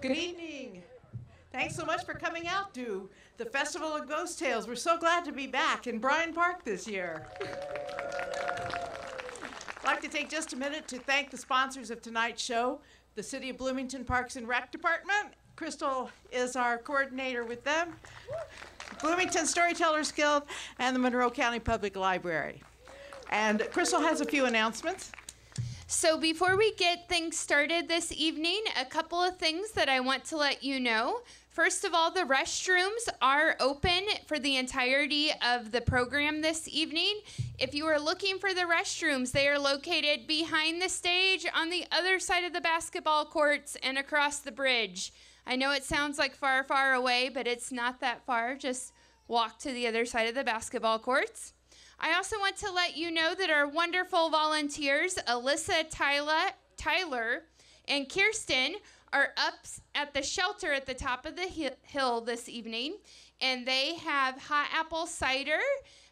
Good evening. Thanks so much for coming out to the Festival of Ghost Tales. We're so glad to be back in Bryan Park this year. I'd like to take just a minute to thank the sponsors of tonight's show, the City of Bloomington Parks and Rec Department. Crystal is our coordinator with them. Bloomington Storytellers Guild and the Monroe County Public Library. And Crystal has a few announcements. So before we get things started this evening, a couple of things that I want to let you know. First of all, the restrooms are open for the entirety of the program this evening. If you are looking for the restrooms, they are located behind the stage, on the other side of the basketball courts, and across the bridge. I know it sounds like far, far away, but it's not that far. Just walk to the other side of the basketball courts. I also want to let you know that our wonderful volunteers, Alyssa, Tyler, and Kirsten, are up at the shelter at the top of the hill this evening, and they have hot apple cider,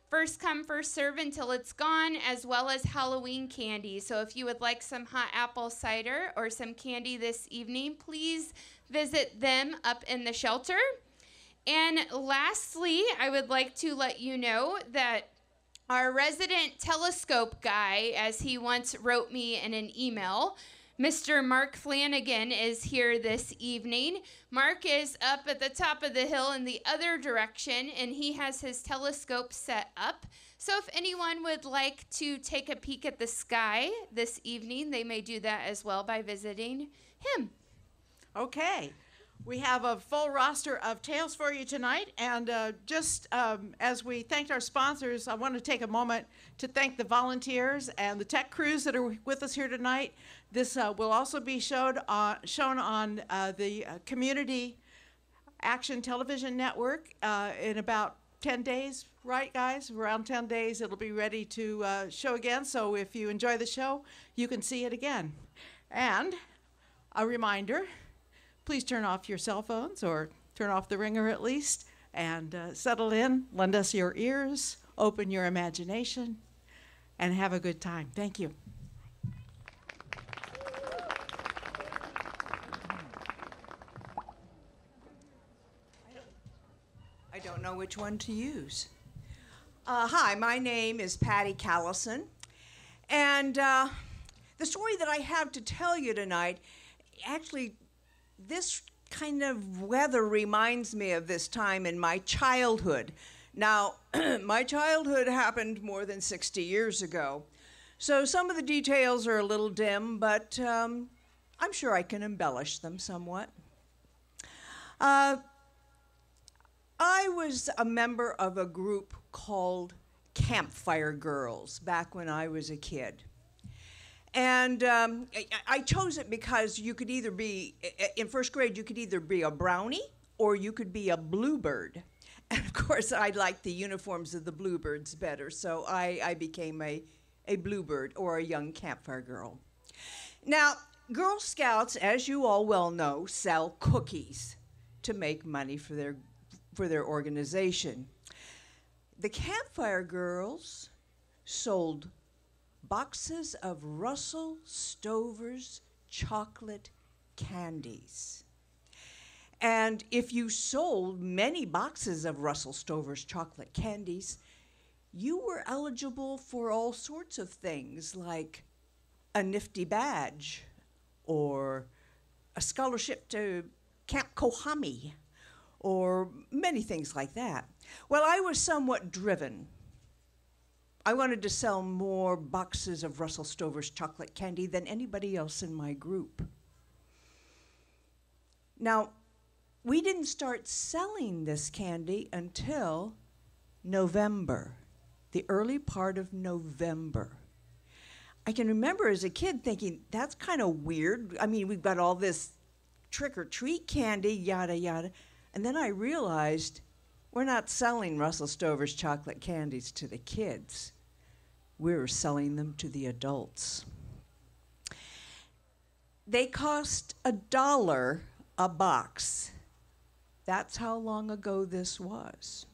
first come, first serve until it's gone, as well as Halloween candy. So if you would like some hot apple cider or some candy this evening, please visit them up in the shelter. And lastly, I would like to let you know that our resident telescope guy, as he once wrote me in an email, Mr. Mark Flanagan, is here this evening. Mark is up at the top of the hill in the other direction, and he has his telescope set up. So if anyone would like to take a peek at the sky this evening, they may do that as well by visiting him. Okay. We have a full roster of tales for you tonight, and as we thanked our sponsors, I want to take a moment to thank the volunteers and the tech crews that are with us here tonight. This will also be shown on the Community Action Television Network in about 10 days, right, guys? Around 10 days, it'll be ready to show again, so if you enjoy the show, you can see it again. And a reminder, please turn off your cell phones, or turn off the ringer at least, and settle in, lend us your ears, open your imagination, and have a good time. Thank you. I don't know which one to use. Hi, my name is Patty Callison, and the story that I have to tell you tonight, actually, this kind of weather reminds me of this time in my childhood. Now, my childhood happened more than 60 years ago, so some of the details are a little dim, but I'm sure I can embellish them somewhat. I was a member of a group called Campfire Girls back when I was a kid. And I chose it because you could either be, in first grade, you could either be a brownie or you could be a bluebird. And of course, I liked the uniforms of the bluebirds better, so I became a bluebird, or a young campfire girl. Now, Girl Scouts, as you all well know, sell cookies to make money for their organization. The Campfire Girls sold boxes of Russell Stover's chocolate candies. And if you sold many boxes of Russell Stover's chocolate candies, you were eligible for all sorts of things, like a nifty badge or a scholarship to Camp Kohami, or many things like that. Well, I was somewhat driven. I wanted to sell more boxes of Russell Stover's chocolate candy than anybody else in my group. Now, we didn't start selling this candy until November, the early part of November. I can remember as a kid thinking, that's kind of weird. I mean, we've got all this trick-or-treat candy, yada, yada. And then I realized we're not selling Russell Stover's chocolate candies to the kids. We're selling them to the adults. They cost $1 a box. That's how long ago this was.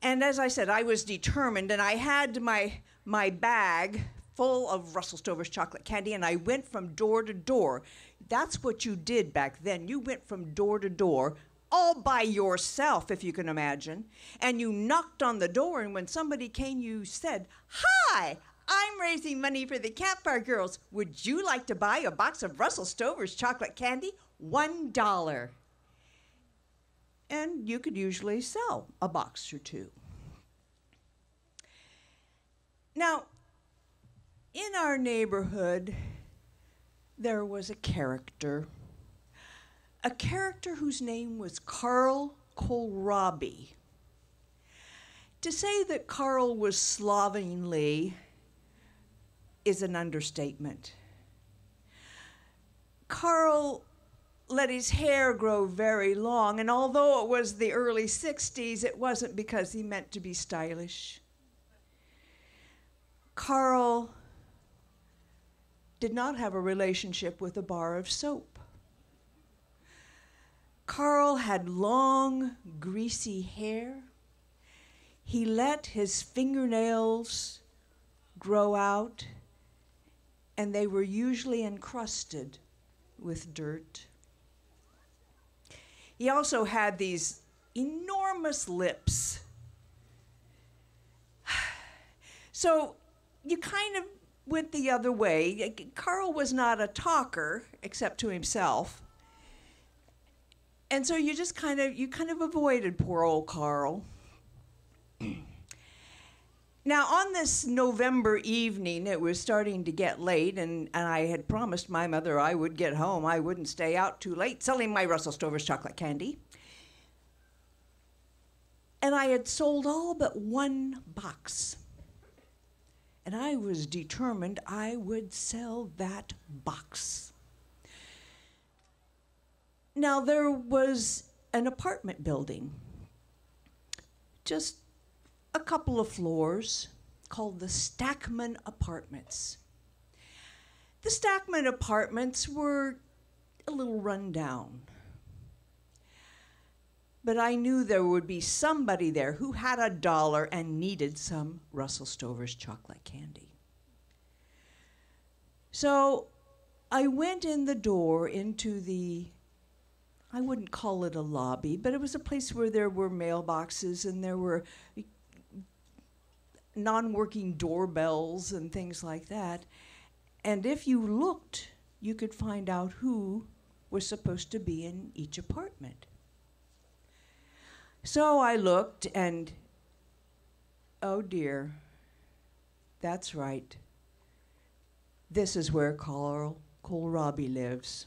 And as I said, I was determined, and I had my bag full of Russell Stover's chocolate candy, and I went from door to door. That's what you did back then. You went from door to door, all by yourself, if you can imagine, and you knocked on the door, and when somebody came, you said, "Hi, I'm raising money for the Campfire Girls. Would you like to buy a box of Russell Stover's chocolate candy? $1. And you could usually sell a box or two. Now, in our neighborhood, there was a character whose name was Carl Kohlrabi. To say that Carl was slovenly is an understatement. Carl let his hair grow very long, and although it was the early 60s, it wasn't because he meant to be stylish. Carl did not have a relationship with a bar of soap. Carl had long, greasy hair. He let his fingernails grow out, and they were usually encrusted with dirt. He also had these enormous lips. So you kind of went the other way. Carl was not a talker, except to himself. And so you kind of avoided poor old Carl. Now, on this November evening, it was starting to get late, and I had promised my mother I would get home. I wouldn't stay out too late selling my Russell Stover's chocolate candy. And I had sold all but one box. And I was determined I would sell that box. Now, there was an apartment building, just a couple of floors, called the Stackman Apartments. The Stackman Apartments were a little run down. But I knew there would be somebody there who had $1 and needed some Russell Stover's chocolate candy. So I went in the door into I wouldn't call it a lobby, but it was a place where there were mailboxes and there were non-working doorbells and things like that. And if you looked, you could find out who was supposed to be in each apartment. So I looked and, oh dear, that's right. This is where Carl Kohlrabi lives.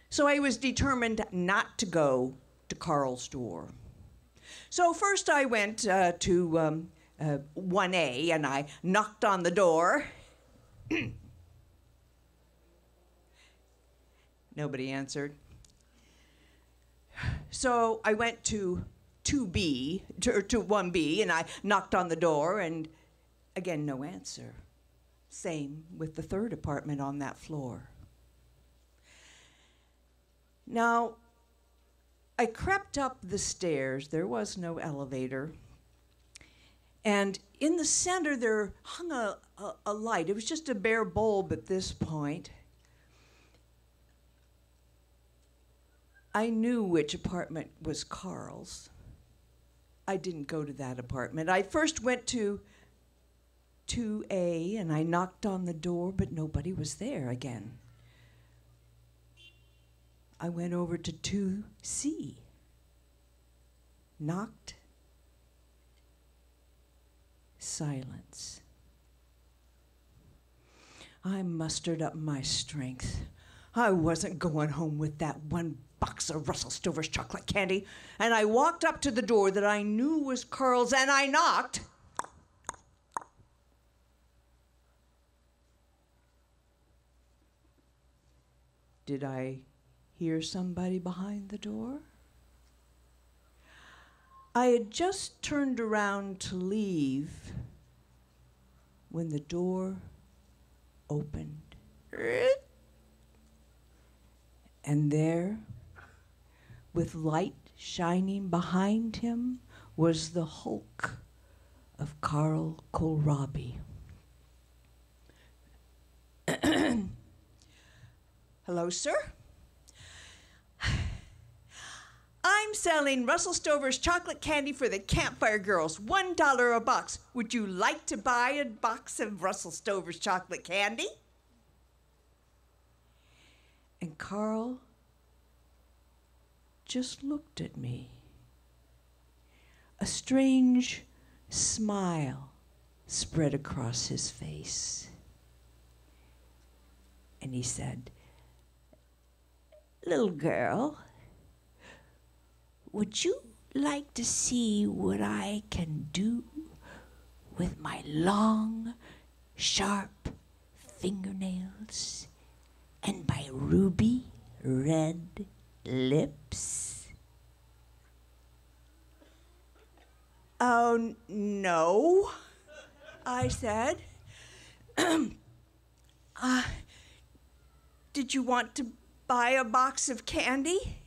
So I was determined not to go to Carl's door. So first I went to 1A and I knocked on the door. Nobody answered. So I went to 2B, to 1B, and I knocked on the door, and again, no answer. Same with the third apartment on that floor. Now, I crept up the stairs. There was no elevator. And in the center, there hung a light. It was just a bare bulb at this point. I knew which apartment was Carl's. I didn't go to that apartment. I first went to 2A, and I knocked on the door, but nobody was there again. I went over to 2C, knocked, silence. I mustered up my strength. I wasn't going home with that one box of Russell Stover's chocolate candy, and I walked up to the door that I knew was Carl's, and I knocked. Did I hear somebody behind the door? I had just turned around to leave when the door opened. And there, with light shining behind him, was the Hulk of Carl Kohlrabi. closer. I'm selling Russell Stover's chocolate candy for the Campfire Girls, $1 a box. Would you like to buy a box of Russell Stover's chocolate candy? And Carl just looked at me. A strange smile spread across his face. And he said, "Little girl, would you like to see what I can do with my long, sharp fingernails and my ruby red lips?" "Oh, no," I said. "Did you want to buy a box of candy?"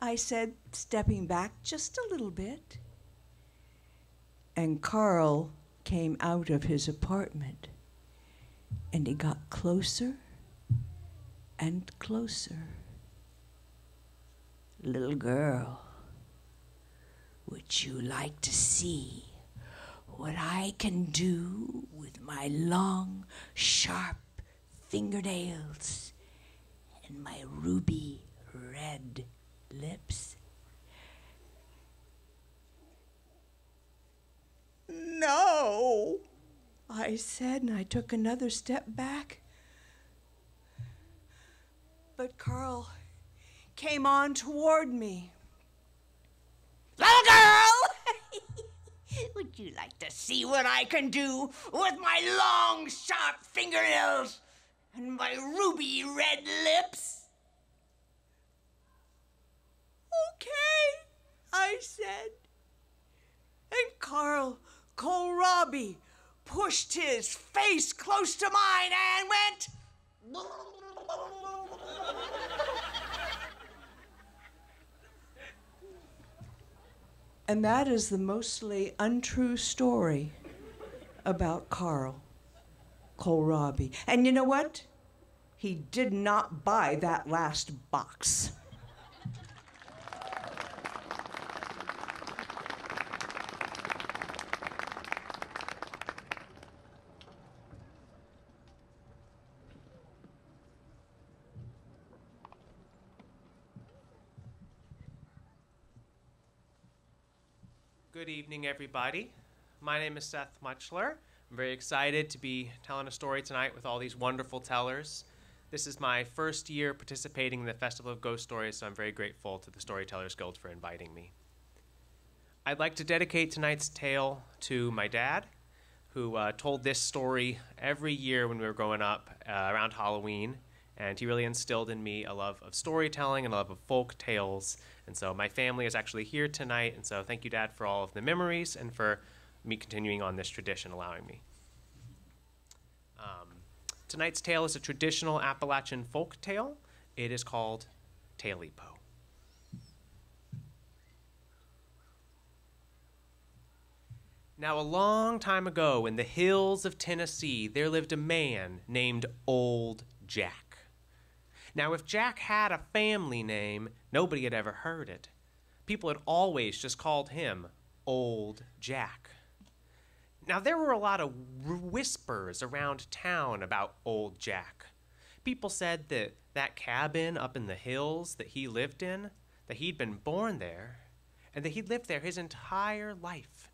I said, stepping back just a little bit. And Carl came out of his apartment, and he got closer and closer. "Little girl, would you like to see what I can do with my long, sharp fingernails and my ruby red lips?" "No," I said, and I took another step back. But Carl came on toward me. "Little girl, would you like to see what I can do with my long, sharp fingernails and my ruby red lips?" "Okay," I said. And Carl Kohlrabi pushed his face close to mine and went... And that is the mostly untrue story about Carl Kohlrabi. And you know what? He did not buy that last box. Good evening, everybody. My name is Seth Muchler. I'm very excited to be telling a story tonight with all these wonderful tellers. This is my first year participating in the Festival of Ghost Stories, so I'm very grateful to the Storytellers Guild for inviting me. I'd like to dedicate tonight's tale to my dad, who told this story every year when we were growing up around Halloween, and he really instilled in me a love of storytelling and a love of folk tales. And so my family is actually here tonight, and so thank you, Dad, for all of the memories and for me continuing on this tradition, allowing me. Tonight's tale is a traditional Appalachian folk tale. It is called Tale-y-po. Now, a long time ago in the hills of Tennessee, there lived a man named Old Jack. Now, if Jack had a family name, nobody had ever heard it. People had always just called him Old Jack. Now, there were a lot of whispers around town about Old Jack. People said that that cabin up in the hills that he lived in, that he'd been born there, and that he'd lived there his entire life,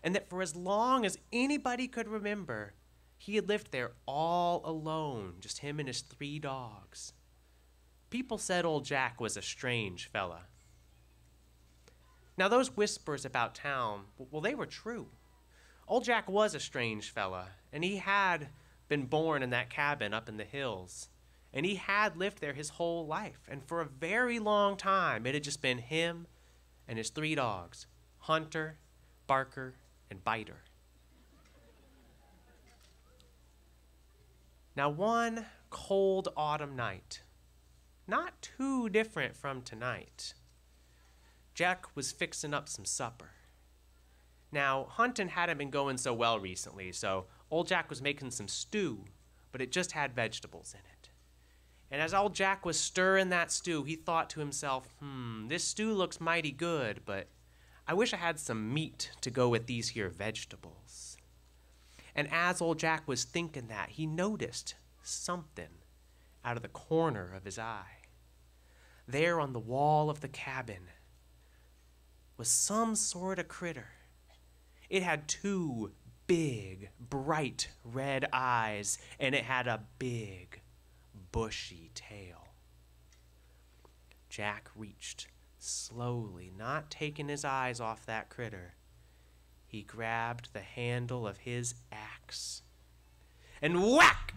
and that for as long as anybody could remember, he had lived there all alone, just him and his 3 dogs. People said Old Jack was a strange fella. Now, those whispers about town, well, they were true. Old Jack was a strange fella, and he had been born in that cabin up in the hills, and he had lived there his whole life, and for a very long time, it had just been him and his 3 dogs, Hunter, Barker, and Biter. Now, one cold autumn night, not too different from tonight, Jack was fixing up some supper. Now, hunting hadn't been going so well recently, so Old Jack was making some stew, but it just had vegetables in it. And as old Jack was stirring that stew, he thought to himself, this stew looks mighty good, but I wish I had some meat to go with these here vegetables. And as old Jack was thinking that, he noticed something out of the corner of his eye. There on the wall of the cabin was some sort of critter. It had two big, bright red eyes, and it had a big, bushy tail. Jack reached slowly, not taking his eyes off that critter. He grabbed the handle of his axe, and whack!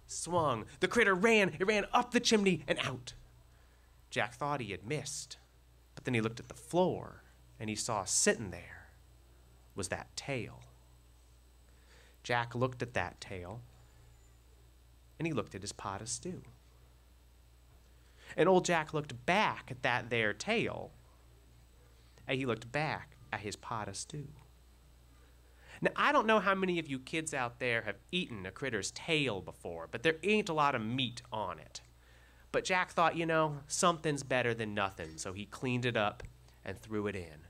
Swung. The critter ran. It ran up the chimney and out. Jack thought he had missed, but then he looked at the floor, and he saw sitting there was that tail. Jack looked at that tail, and he looked at his pot of stew. And old Jack looked back at that there tail, and he looked back at his pot of stew. Now, I don't know how many of you kids out there have eaten a critter's tail before, but there ain't a lot of meat on it. But Jack thought, something's better than nothing, so he cleaned it up and threw it in.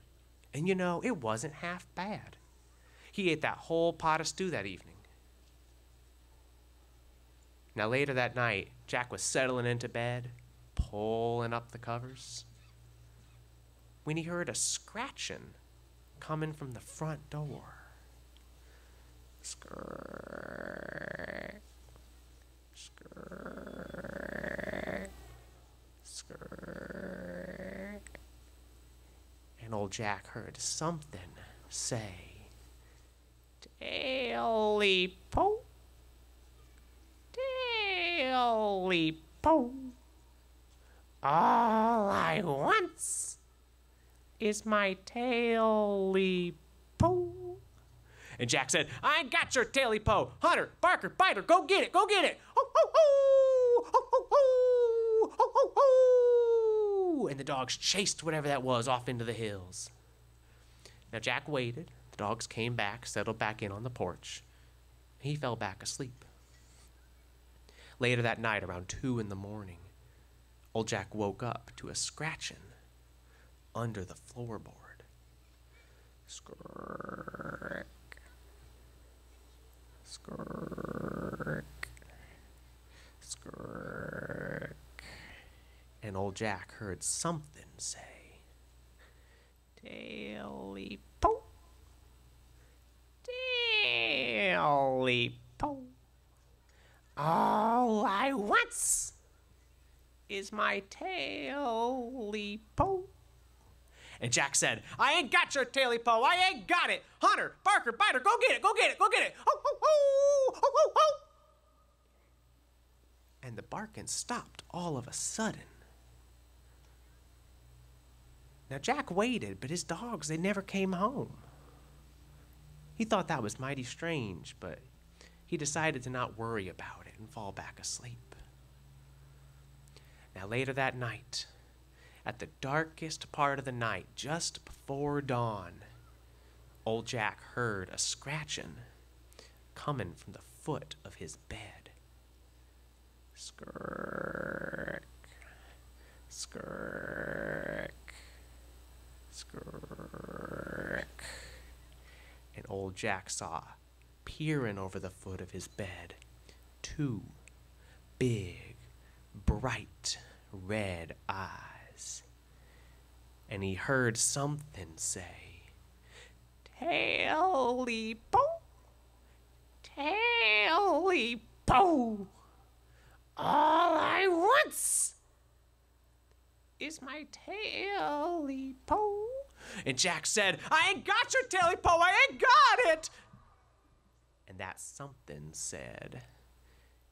And it wasn't half bad. He ate that whole pot of stew that evening. Now, later that night, Jack was settling into bed, pulling up the covers, when he heard a scratching coming from the front door. Skirk, skirk, skirk. And old Jack heard something say, "Taily-po, taily-po. All I wants is my taily-po." And Jack said, "I ain't got your taily-po. Hunter, Barker, Biter, go get it, go get it. Ho, ho, ho, ho, ho, ho, ho, ho, ho." And the dogs chased whatever that was off into the hills. Now Jack waited. The dogs came back, settled back in on the porch. He fell back asleep. Later that night, around 2 in the morning, old Jack woke up to a scratching under the floorboard. Skirk, skirk, skirk. And old Jack heard something say, "Taily-po, taily-po. All I wants is my taily-po." And Jack said, "I ain't got your taily-po. I ain't got it. Hunter, Barker, Biter, go get it, go get it, go get it. Ho, ho, ho, ho, ho, ho." And the barking stopped all of a sudden. Now Jack waited, but his dogs, they never came home. He thought that was mighty strange, but he decided to not worry about it and fall back asleep. Now later that night, at the darkest part of the night, just before dawn, old Jack heard a scratching coming from the foot of his bed. Skirk, skirk, skirk. And old Jack saw, peering over the foot of his bed, 2 big, bright, red eyes. And he heard something say, "Taily-po, taily-po. All I wants is my taily-po." And Jack said, "I ain't got your taily-po. I ain't got it." And that something said,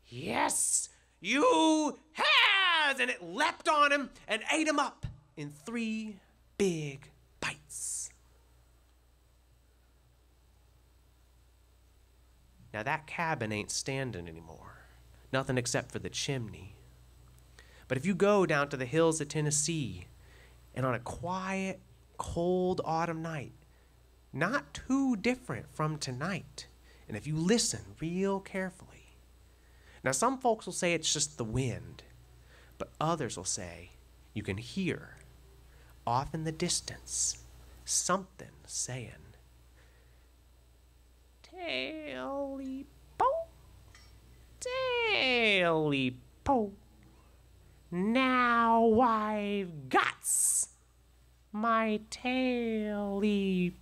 "Yes, you has." And it leapt on him and ate him up in 3 big bites. Now that cabin ain't standing anymore. Nothing except for the chimney. But if you go down to the hills of Tennessee, and on a quiet, cold autumn night, not too different from tonight, and if you listen real carefully, Now, some folks will say it's just the wind, but others will say you can hear, off in the distance, something saying, "Taily-po, taily-po, now I've got my taily-po."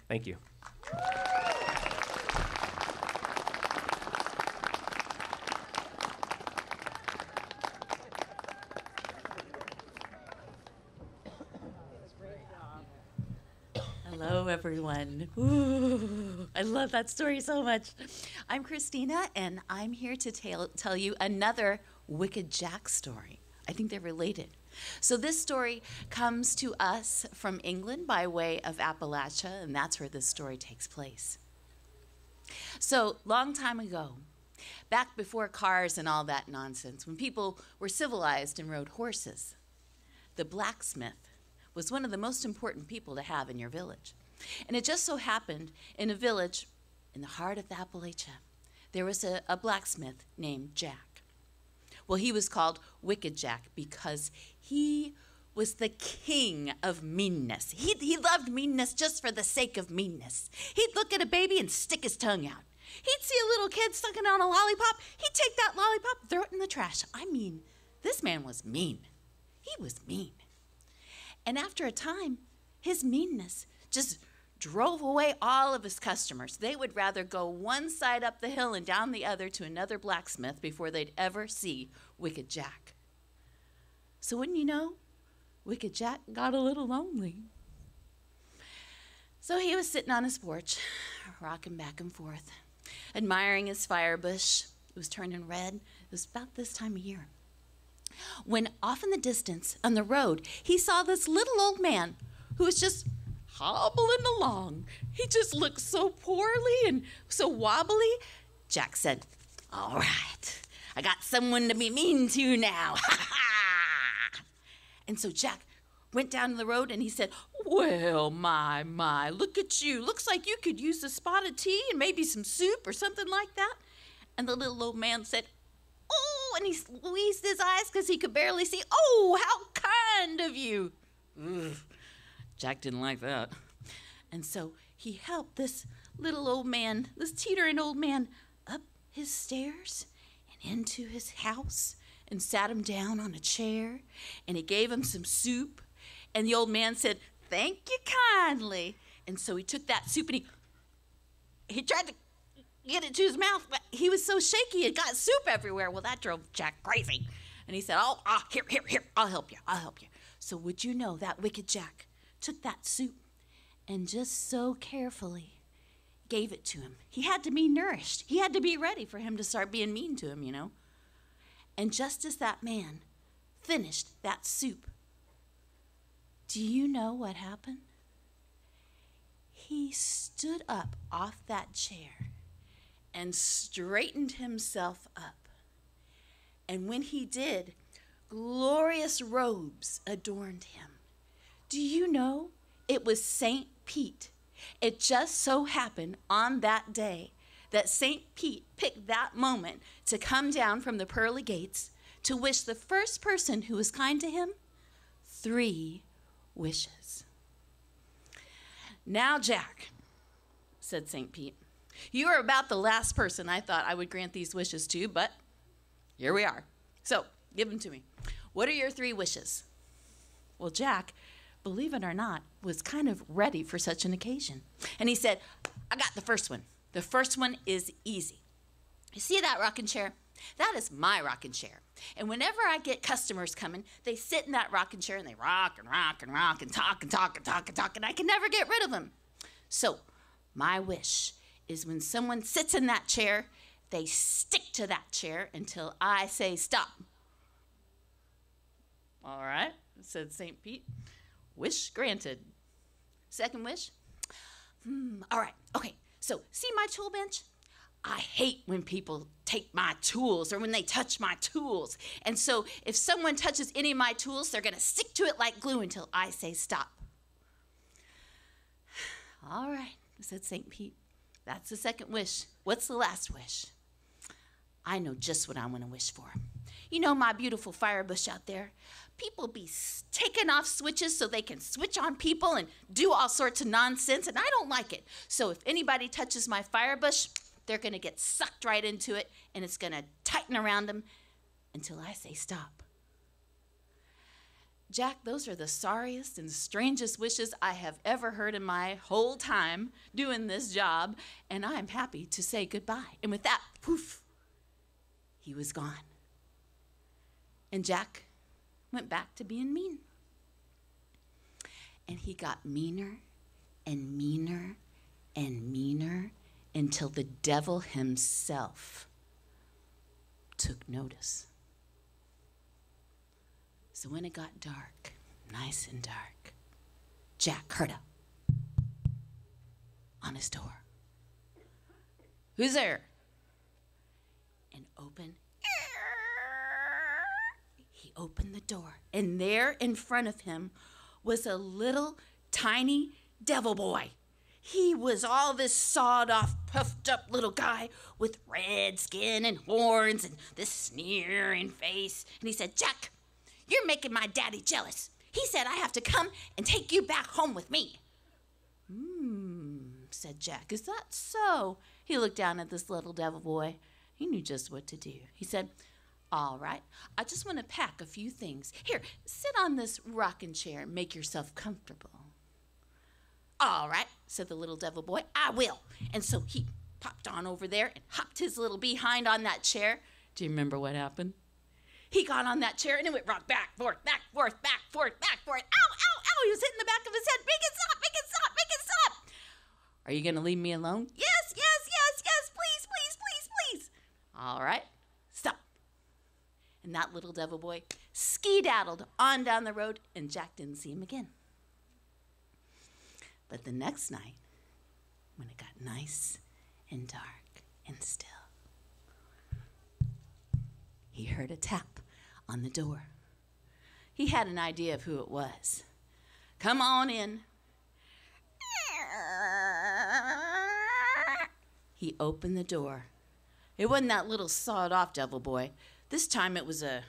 Thank you. Hello, everyone. Ooh, I love that story so much. I'm Christina, and I'm here to tell you another Wicked Jack story. I think they're related. So this story comes to us from England by way of Appalachia, and that's where this story takes place. So, long time ago, back before cars and all that nonsense, when people were civilized and rode horses, the blacksmith was one of the most important people to have in your village. And it just so happened in a village in the heart of Appalachia, there was a blacksmith named Jack. Well, he was called Wicked Jack because he was the king of meanness. He loved meanness just for the sake of meanness. He'd look at a baby and stick his tongue out. He'd see a little kid sucking on a lollipop. He'd take that lollipop, throw it in the trash. I mean, this man was mean. He was mean. And after a time, his meanness just drove away all of his customers. They would rather go one side up the hill and down the other to another blacksmith before they'd ever see Wicked Jack. So wouldn't you know, Wicked Jack got a little lonely. So he was sitting on his porch, rocking back and forth, admiring his fire bush. It was turning red. It was about this time of year, when off in the distance on the road, he saw this little old man who was just hobbling along. He just looked so poorly and so wobbly. Jack said, "All right, I got someone to be mean to now." And so Jack went down the road and he said, "Well, my, look at you. Looks like you could use a spot of tea and maybe some soup or something like that." And the little old man said, "Oh," and he squeezed his eyes because he could barely see. "Oh, how kind of you." Ugh. Jack didn't like that. And so he helped this little old man, this teetering old man, up his stairs and into his house and sat him down on a chair, and he gave him some soup. And the old man said, "Thank you kindly." And so he took that soup and he tried to get it to his mouth, but he was so shaky it got soup everywhere. Well, that drove Jack crazy. And he said, here, I'll help you. So would you know that Wicked Jack took that soup and just so carefully gave it to him. He had to be nourished. He had to be ready for him to start being mean to him, you know. And just as that man finished that soup, do you know what happened? He stood up off that chair and straightened himself up. And when he did, glorious robes adorned him. Do you know it was St. Pete? It just so happened on that day that St. Pete picked that moment to come down from the pearly gates to wish the first person who was kind to him 3 wishes. "Now, Jack," said St. Pete, "you are about the last person I thought I would grant these wishes to, but here we are. So, give them to me. What are your 3 wishes?" Well, Jack, believe it or not, was kind of ready for such an occasion. And he said, "I got the first one. The first one is easy. You see that rocking chair? That is my rocking chair. And whenever I get customers coming, they sit in that rocking chair and they rock and rock and rock and talk and talk and talk and talk, and I can never get rid of them. So my wish is when someone sits in that chair, they stick to that chair until I say stop." "All right," said St. Pete. "Wish granted. Second wish? All right, okay. So, see my tool bench? I hate when people take my tools or when they touch my tools. And so, if someone touches any of my tools, they're going to stick to it like glue until I say stop." "All right," said St. Pete. That's the second wish. What's the last wish? I know just what I want to wish for. You know my beautiful fire bush out there? People be taking off switches so they can switch on people and do all sorts of nonsense, and I don't like it. So if anybody touches my fire bush, they're going to get sucked right into it, and it's going to tighten around them until I say stop. Jack, those are the sorriest and strangest wishes I have ever heard in my whole time doing this job, and I'm happy to say goodbye. And with that, poof, he was gone. And Jack went back to being mean. And he got meaner and meaner and meaner until the devil himself took notice. So when it got dark, nice and dark, Jack heard a on his door. Who's there? And he opened the door, and there in front of him was a little tiny devil boy. He was all this sawed-off, puffed-up little guy with red skin and horns and this sneering face. And he said, Jack, you're making my daddy jealous. He said I have to come and take you back home with me. Said Jack. Is that so? He looked down at this little devil boy. He knew just what to do. He said, all right, I just want to pack a few things. Here, sit on this rocking chair and make yourself comfortable. All right, said the little devil boy, I will. And so he popped on over there and hopped his little behind on that chair. Do you remember what happened? He got on that chair and it went rock back, forth, back, forth, back, forth, back, forth. Ow, ow, ow. He was hitting the back of his head. Make it stop, make it stop, make it stop. Are you going to leave me alone? Yes, yes, yes, yes, please, please, please, please. All right, stop. And that little devil boy ski-daddled on down the road, and Jack didn't see him again. But the next night, when it got nice and dark and still, he heard a tap on the door. He had an idea of who it was. Come on in. He opened the door. It wasn't that little sawed-off devil boy. This time it was a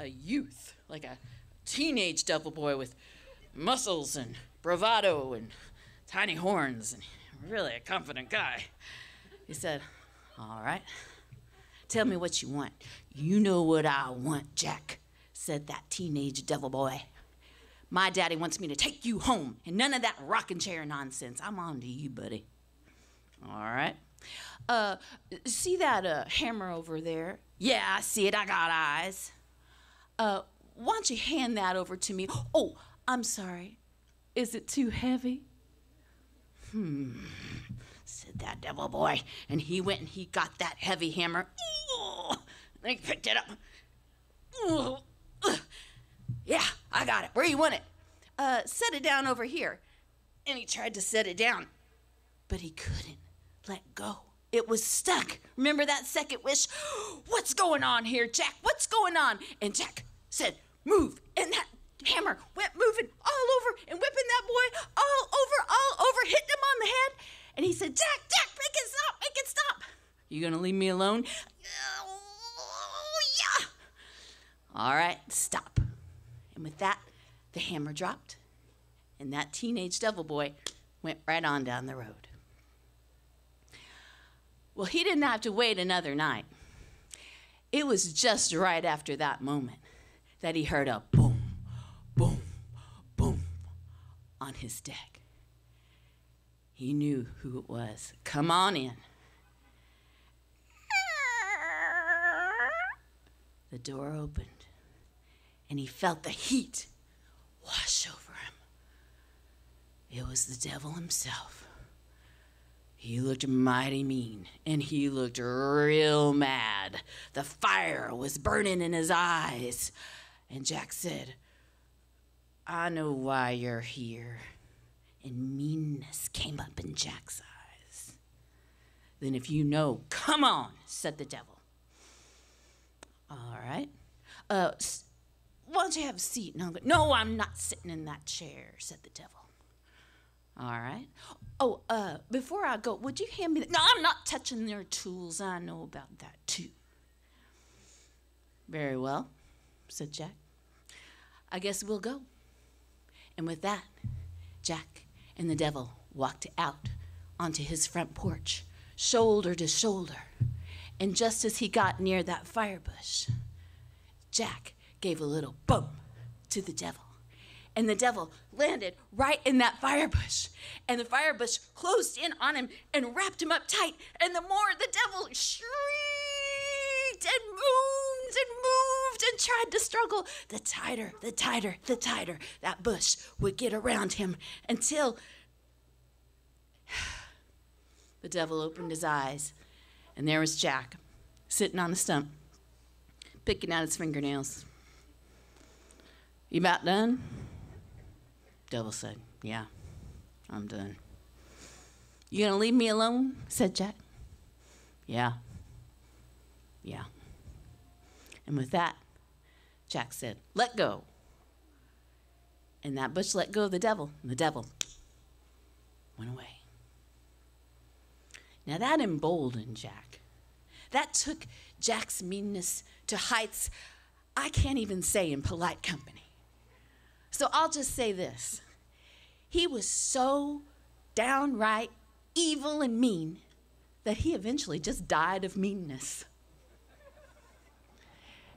youth, like a teenage devil boy with muscles and bravado and tiny horns, and really a confident guy. He said, all right, tell me what you want. You know what I want, Jack, said that teenage devil boy. My daddy wants me to take you home, and none of that rocking chair nonsense. I'm on to you, buddy. All right. See that hammer over there? Yeah, I see it. I got eyes. Why don't you hand that over to me? Oh, I'm sorry. Is it too heavy? Said that devil boy. And he went and he got that heavy hammer. And he picked it up. Yeah, I got it. Where you want it? Set it down over here. And he tried to set it down, but he couldn't let go. It was stuck. Remember that second wish? What's going on here, Jack? What's going on? And Jack said, move. And that hammer went moving all over and whipping that boy all over, hitting him on the head. And he said, Jack, make it stop, make it stop. You gonna leave me alone? Oh, yeah. All right, stop. And with that, the hammer dropped, and that teenage devil boy went right on down the road. Well, he didn't have to wait another night. It was just right after that moment that he heard a boom, boom, boom on his deck. He knew who it was. Come on in. The door opened, and he felt the heat wash over him. It was the devil himself. He looked mighty mean, and he looked real mad. The fire was burning in his eyes. And Jack said, I know why you're here. And meanness came up in Jack's eyes. Then if you know, come on, said the devil. All right. Why don't you have a seat? No, I'm not sitting in that chair, said the devil. All right. Oh, before I go, would you hand me No, I'm not touching their tools. I know about that, too. Very well, said Jack. I guess we'll go. And with that, Jack and the devil walked out onto his front porch, shoulder to shoulder. And just as he got near that fire bush, Jack gave a little boom to the devil. And the devil landed right in that fire bush. And the fire bush closed in on him and wrapped him up tight. And the more the devil shrieked and moved and tried to struggle, the tighter that bush would get around him until the devil opened his eyes. And there was Jack, sitting on a stump, picking out his fingernails. You about done? Devil said, yeah, I'm done. You gonna leave me alone? Said Jack. Yeah. And with that, Jack said, let go. And that bush let go of the devil, and the devil went away. Now that emboldened Jack. That took Jack's meanness to heights I can't even say in polite company. So I'll just say this. He was so downright evil and mean that he eventually just died of meanness.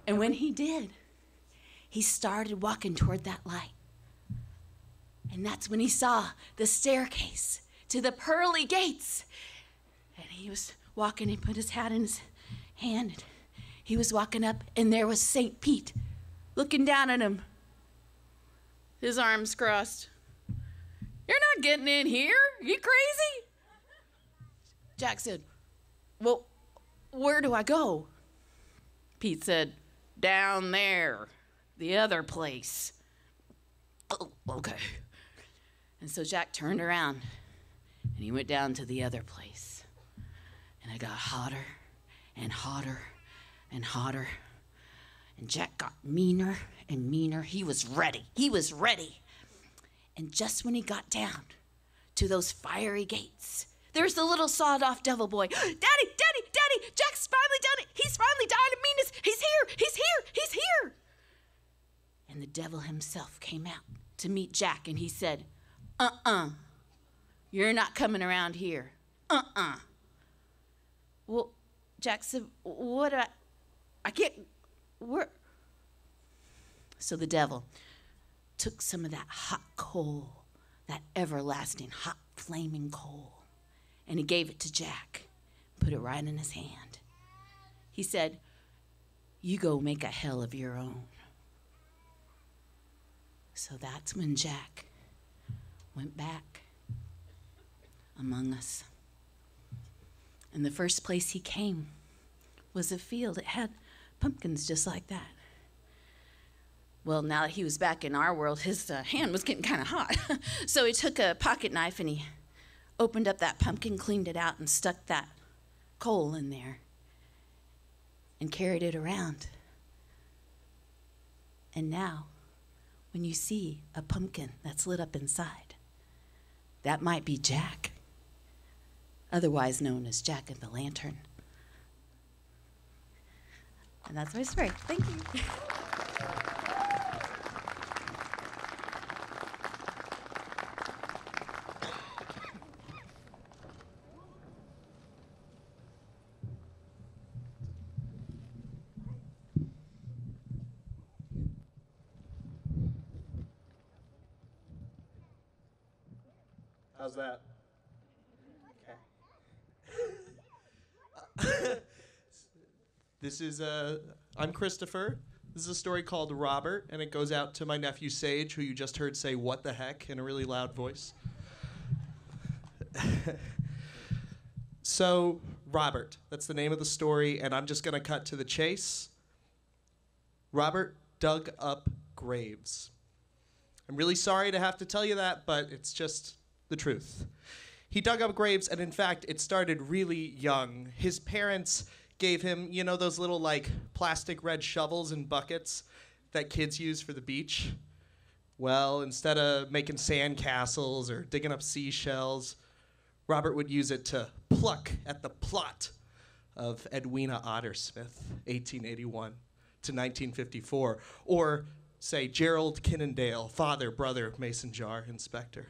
And when he did, he started walking toward that light. And that's when he saw the staircase to the pearly gates. And he was walking, he put his hat in his hand. And he was walking up, and there was St. Pete looking down at him, his arms crossed. You're not getting in here. You crazy? Jack said, well, where do I go? Pete said, down there, the other place. Oh, okay. And so Jack turned around, and he went down to the other place. And it got hotter and hotter and hotter. And Jack got meaner and meaner. He was ready. And just when he got down to those fiery gates, there's the little sawed-off devil boy. Daddy, Jack's finally done it. He's finally died of meanness. He's here. And the devil himself came out to meet Jack, and he said, you're not coming around here. Well, Jack said, what do I can't, where? So the devil took some of that hot coal, that everlasting hot flaming coal, and he gave it to Jack, put it right in his hand. He said, you go make a hell of your own. So that's when Jack went back among us. And the first place he came was a field that had pumpkins just like that. Well, now that he was back in our world, his hand was getting kind of hot. So he took a pocket knife and he opened up that pumpkin, cleaned it out, and stuck that coal in there and carried it around. And now, when you see a pumpkin that's lit up inside, that might be Jack, otherwise known as Jack of the Lantern. And that's my story. Thank you. How's that? Okay. This is I'm Christopher. This is a story called Robert, and it goes out to my nephew Sage, who you just heard say "what the heck" in a really loud voice. So, Robert, that's the name of the story, and I'm just gonna cut to the chase. Robert dug up graves. I'm really sorry to have to tell you that, but it's just the truth. He dug up graves, and in fact, it started really young. His parents gave him, you know, those little, like, plastic red shovels and buckets that kids use for the beach? Well, instead of making sand castles or digging up seashells, Robert would use it to pluck at the plot of Edwina Ottersmith, 1881 to 1954, or say Gerald Kinnendale, father, brother, mason jar, inspector.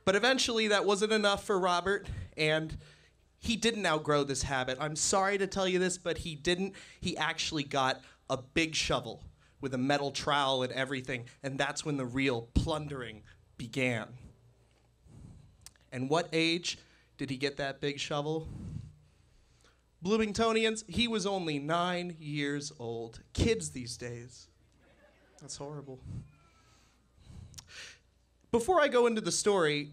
But eventually that wasn't enough for Robert, and he didn't outgrow this habit. I'm sorry to tell you this, but he didn't. He actually got a big shovel with a metal trowel and everything, and that's when the real plundering began. And what age did he get that big shovel? Bloomingtonians, he was only 9 years old. Kids these days. That's horrible. Before I go into the story,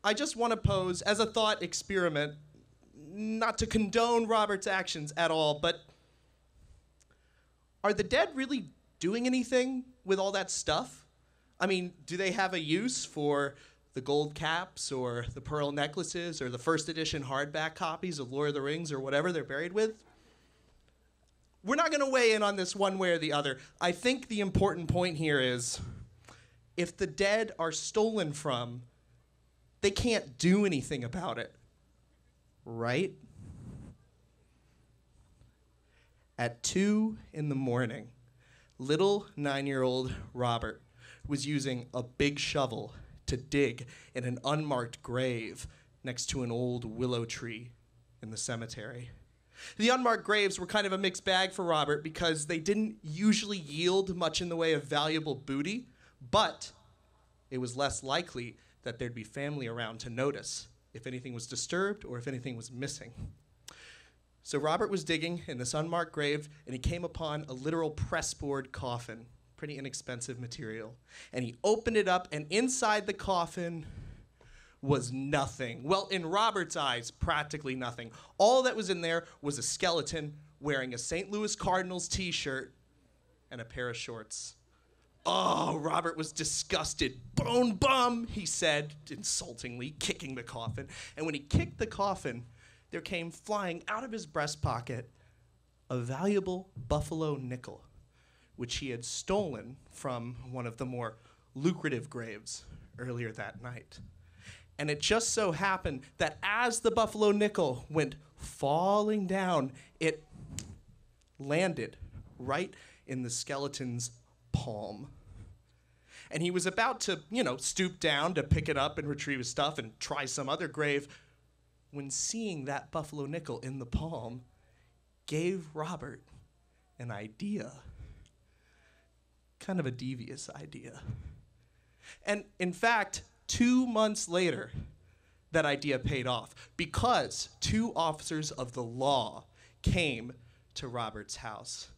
I just want to pose as a thought experiment, not to condone Robert's actions at all, but are the dead really doing anything with all that stuff? I mean, do they have a use for the gold caps or the pearl necklaces or the first edition hardback copies of Lord of the Rings or whatever they're buried with? We're not going to weigh in on this one way or the other. I think the important point here is if the dead are stolen from, they can't do anything about it, right? At 2 a.m, little 9-year-old Robert was using a big shovel to dig in an unmarked grave next to an old willow tree in the cemetery. The unmarked graves were kind of a mixed bag for Robert because they didn't usually yield much in the way of valuable booty, but it was less likely that there'd be family around to notice if anything was disturbed or if anything was missing. So Robert was digging in this unmarked grave, and he came upon a literal pressboard coffin, pretty inexpensive material. And he opened it up, and inside the coffin was nothing. Well, in Robert's eyes, practically nothing. All that was in there was a skeleton wearing a St. Louis Cardinals t-shirt and a pair of shorts. Oh, Robert was disgusted. "Bone bum," he said, insultingly, kicking the coffin. And when he kicked the coffin, there came flying out of his breast pocket a valuable buffalo nickel, which he had stolen from one of the more lucrative graves earlier that night. And it just so happened that as the buffalo nickel went falling down, it landed right in the skeleton's palm. And he was about to, stoop down to pick it up and retrieve his stuff and try some other grave when seeing that buffalo nickel in the palm gave Robert an idea. Kind of a devious idea. And in fact, 2 months later, that idea paid off because 2 officers of the law came to Robert's house.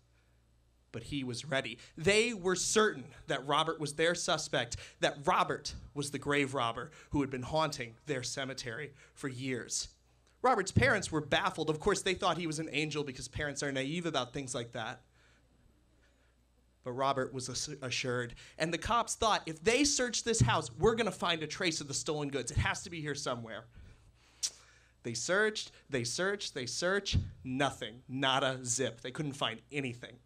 But he was ready. They were certain that Robert was their suspect, that Robert was the grave robber who had been haunting their cemetery for years. Robert's parents were baffled. Of course, they thought he was an angel because parents are naive about things like that. But Robert was assured. And the cops thought, if they search this house, we're going to find a trace of the stolen goods. It has to be here somewhere. They searched, nothing, not a zip. They couldn't find anything.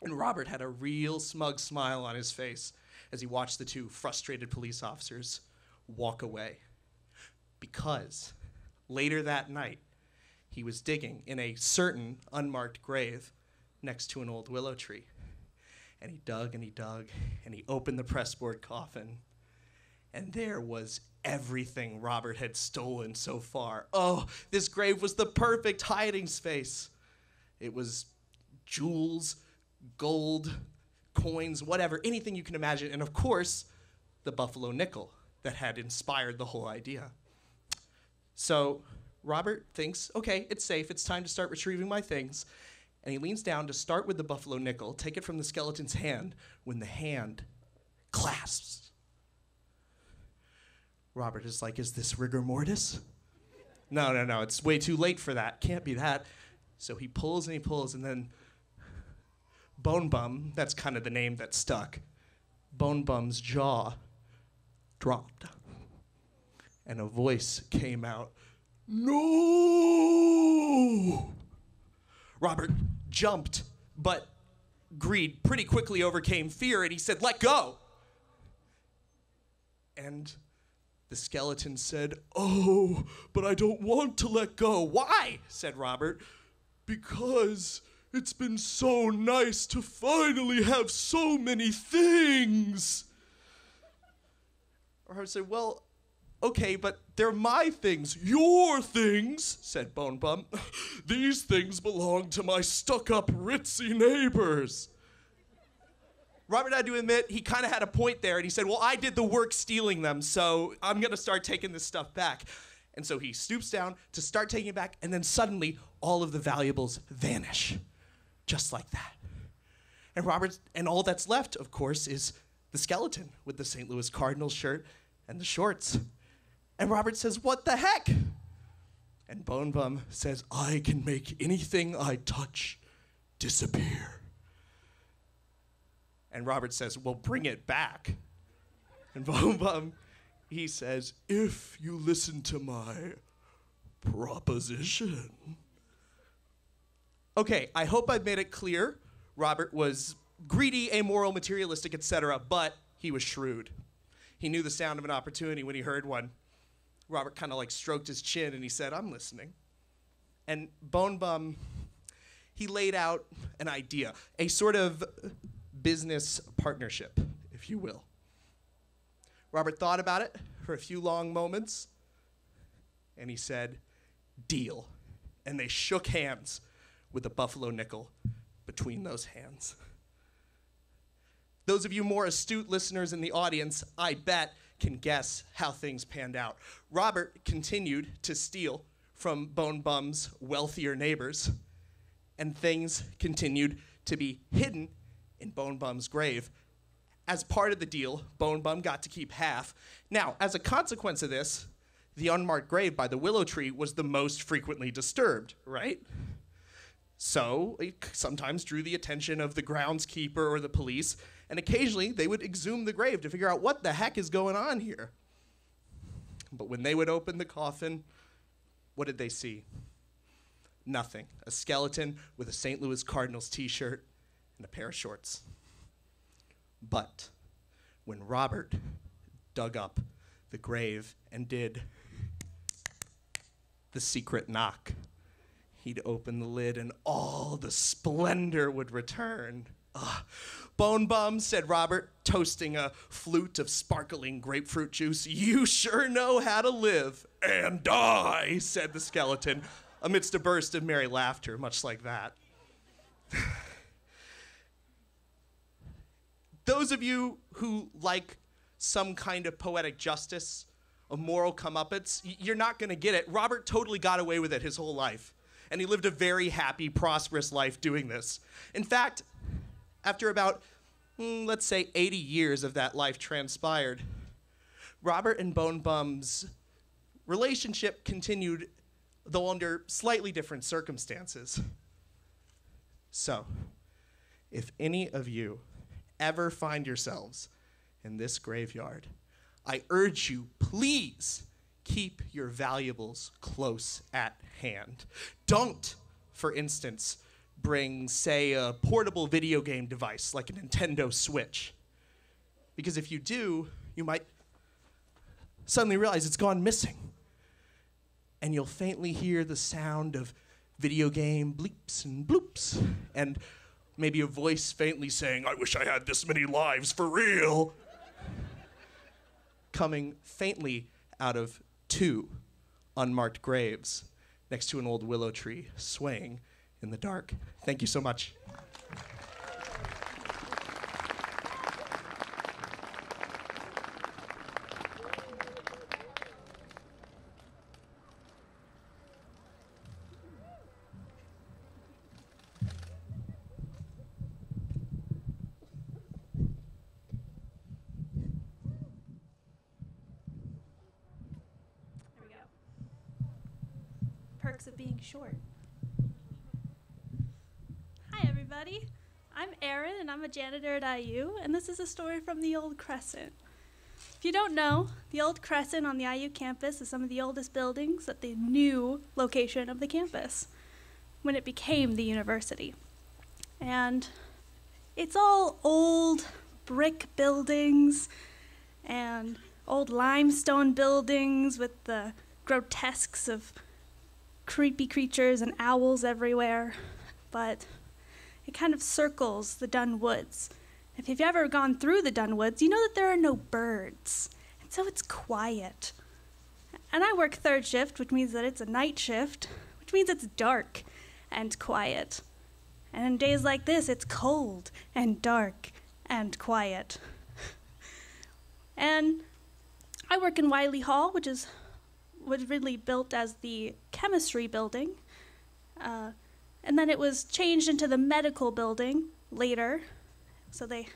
And Robert had a real smug smile on his face as he watched the 2 frustrated police officers walk away. Because later that night, he was digging in a certain unmarked grave next to an old willow tree. And he dug and he dug, and he opened the pressboard coffin, and there was everything Robert had stolen so far. Oh, this grave was the perfect hiding space. It was jewels, gold, coins, whatever, anything you can imagine, and of course, the buffalo nickel that had inspired the whole idea. So Robert thinks, okay, it's safe, it's time to start retrieving my things. And he leans down to start with the buffalo nickel, take it from the skeleton's hand, when the hand clasps. Robert is like, is this rigor mortis? No, it's way too late for that. Can't be that. So he pulls, and then Bone Bum, that's kind of the name that stuck, Bone Bum's jaw dropped. And a voice came out, "No!" Robert jumped, but greed pretty quickly overcame fear, and he said, "Let go!" And The skeleton said, "Oh, but I don't want to let go." "Why?" said Robert. "Because it's been so nice to finally have so many things." Robert said, "Well, okay, but they're my things." "Your things," said Bone Bum. "These things belong to my stuck-up ritzy neighbors." Robert had to admit he kind of had a point there, and he said, "Well, I did the work stealing them, so I'm going to start taking this stuff back." And so he stoops down to start taking it back, and then suddenly all of the valuables vanish, just like that. And all that's left, of course, is the skeleton with the St. Louis Cardinals shirt and the shorts. And Robert says, "What the heck?" And Bone Bum says, "I can make anything I touch disappear." And Robert says, "Well, bring it back." And Bone Bum, he says, "If you listen to my proposition." Okay, I hope I've made it clear. Robert was greedy, amoral, materialistic, etc., but he was shrewd. He knew the sound of an opportunity when he heard one. Robert kind of like stroked his chin and he said, "I'm listening." And Bone Bum, he laid out an idea, a sort of business partnership, if you will. Robert thought about it for a few long moments, and he said, "Deal." And they shook hands with a buffalo nickel between those hands. Those of you more astute listeners in the audience, I bet, can guess how things panned out. Robert continued to steal from Bone Bum's wealthier neighbors, and things continued to be hidden in Bone Bum's grave. As part of the deal, Bone Bum got to keep half. Now, as a consequence of this, the unmarked grave by the willow tree was the most frequently disturbed, right? So it sometimes drew the attention of the groundskeeper or the police, and occasionally they would exhume the grave to figure out what the heck is going on here. But when they would open the coffin, what did they see? Nothing. A skeleton with a St. Louis Cardinals t-shirt and a pair of shorts. But when Robert dug up the grave and did the secret knock, he'd open the lid and all the splendor would return. "Bone Bum," said Robert, toasting a flute of sparkling grapefruit juice, "you sure know how to live." "And die," said the skeleton, amidst a burst of merry laughter, much like that. Those of you who like some kind of poetic justice, a moral comeuppance, you're not going to get it. Robert totally got away with it his whole life, and he lived a very happy, prosperous life doing this. In fact, after about, let's say 80 years of that life transpired, Robert and Bone Bum's relationship continued, though under slightly different circumstances. So, if any of you ever find yourselves in this graveyard, I urge you, please keep your valuables close at hand. Don't, for instance, bring, say, a portable video game device like a Nintendo Switch. Because if you do, you might suddenly realize it's gone missing. And you'll faintly hear the sound of video game bleeps and bloops, and maybe a voice faintly saying, "I wish I had this many lives for real," coming faintly out of 2 unmarked graves next to an old willow tree swaying in the dark. Thank you so much. Perks of being short. Hi, everybody. I'm Erin, and I'm a janitor at IU, and this is a story from the Old Crescent. If you don't know, the Old Crescent on the IU campus is some of the oldest buildings at the new location of the campus, when it became the university. And it's all old brick buildings and old limestone buildings with the grotesques of creepy creatures and owls everywhere. But it kind of circles the Dunn Woods. If you've ever gone through the Dunn Woods, you know that there are no birds. And so it's quiet. And I work third shift, which means that it's a night shift, which means it's dark and quiet. And in days like this, it's cold and dark and quiet. And I work in Wiley Hall, which was really built as the chemistry building. And then it was changed into the medical building later. So they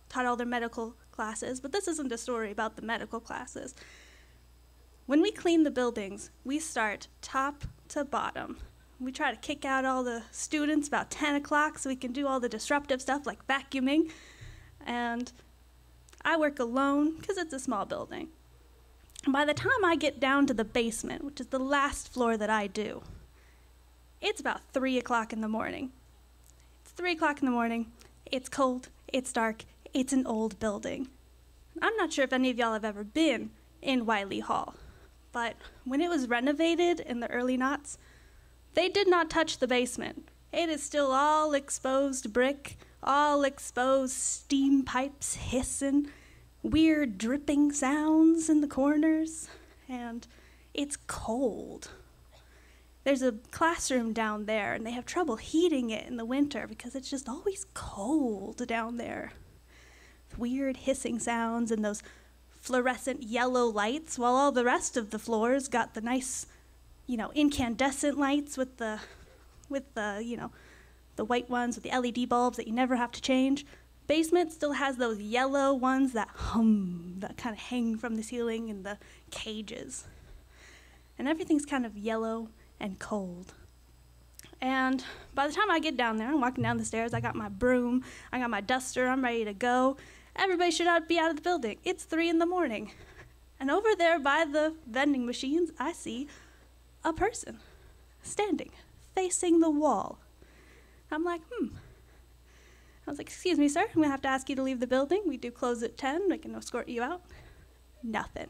taught all their medical classes. But this isn't a story about the medical classes. When we clean the buildings, we start top to bottom. We try to kick out all the students about 10 o'clock so we can do all the disruptive stuff like vacuuming. And I work alone because it's a small building. And by the time I get down to the basement, which is the last floor that I do, it's about 3 o'clock in the morning. It's 3 o'clock in the morning. It's cold. It's dark. It's an old building. I'm not sure if any of y'all have ever been in Wiley Hall, but when it was renovated in the early noughts, they did not touch the basement. It is still all exposed brick, all exposed steam pipes hissing, weird dripping sounds in the corners, and it's cold. There's a classroom down there, and they have trouble heating it in the winter because it's just always cold down there. With weird hissing sounds and those fluorescent yellow lights, while all the rest of the floors got the nice, incandescent lights with the white ones with the LED bulbs that you never have to change. Basement still has those yellow ones that hum, that kind of hang from the ceiling in the cages. And everything's kind of yellow and cold. And by the time I get down there, I'm walking down the stairs, I got my broom, I got my duster, I'm ready to go. Everybody should be out of the building. It's 3 in the morning. And over there by the vending machines, I see a person standing, facing the wall. I'm like, I was like, excuse me, sir, I'm going to have to ask you to leave the building. We do close at 10. I can escort you out. Nothing.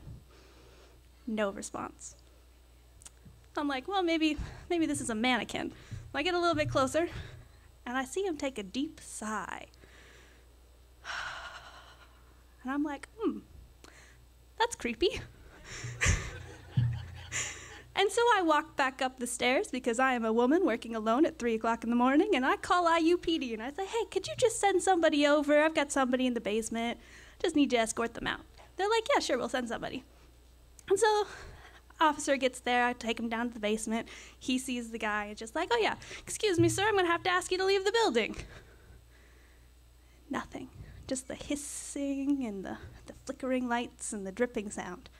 No response. I'm like, well, maybe this is a mannequin. I get a little bit closer, and I see him take a deep sigh. And I'm like, that's creepy. And so I walk back up the stairs because I am a woman working alone at 3 o'clock in the morning, and I call IUPD, and I say, hey, could you just send somebody over? I've got somebody in the basement. Just need to escort them out. They're like, yeah, sure, we'll send somebody. And so officer gets there. I take him down to the basement. He sees the guy and just like, oh, yeah, excuse me, sir, I'm going to have to ask you to leave the building. Nothing. Just the hissing and the flickering lights and the dripping sound.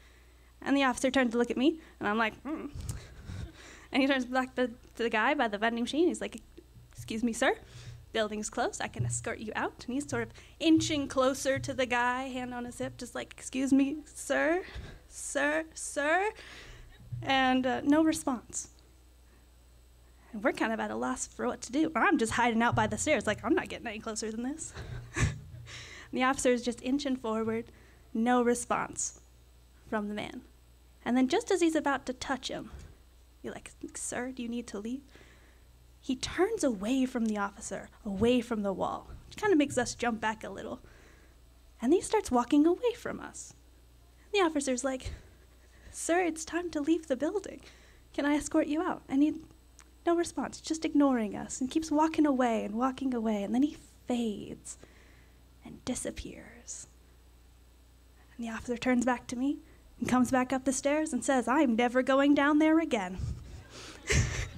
And the officer turns to look at me, and I'm like, And he turns back to the guy by the vending machine. He's like, excuse me, sir, building's closed. I can escort you out. And he's sort of inching closer to the guy, hand on his hip, just like, excuse me, sir, sir. And no response. And we're kind of at a loss for what to do. I'm just hiding out by the stairs, like, I'm not getting any closer than this. And the officer is just inching forward, no response from the man. And then just as he's about to touch him, you're like, sir, do you need to leave? He turns away from the officer, away from the wall, which kind of makes us jump back a little. And he starts walking away from us. And the officer's like, sir, it's time to leave the building. Can I escort you out? And he, no response, just ignoring us, and keeps walking away, and then he fades and disappears. And the officer turns back to me and comes back up the stairs and says, I'm never going down there again.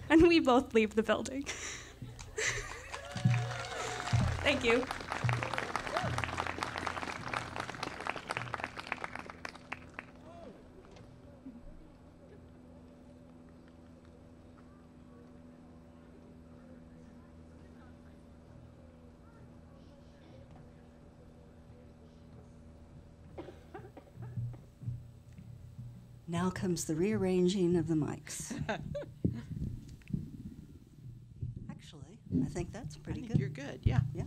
And we both leave the building. Thank you. Now comes the rearranging of the mics. Actually, I think that's pretty good. You're good, yeah. Yeah.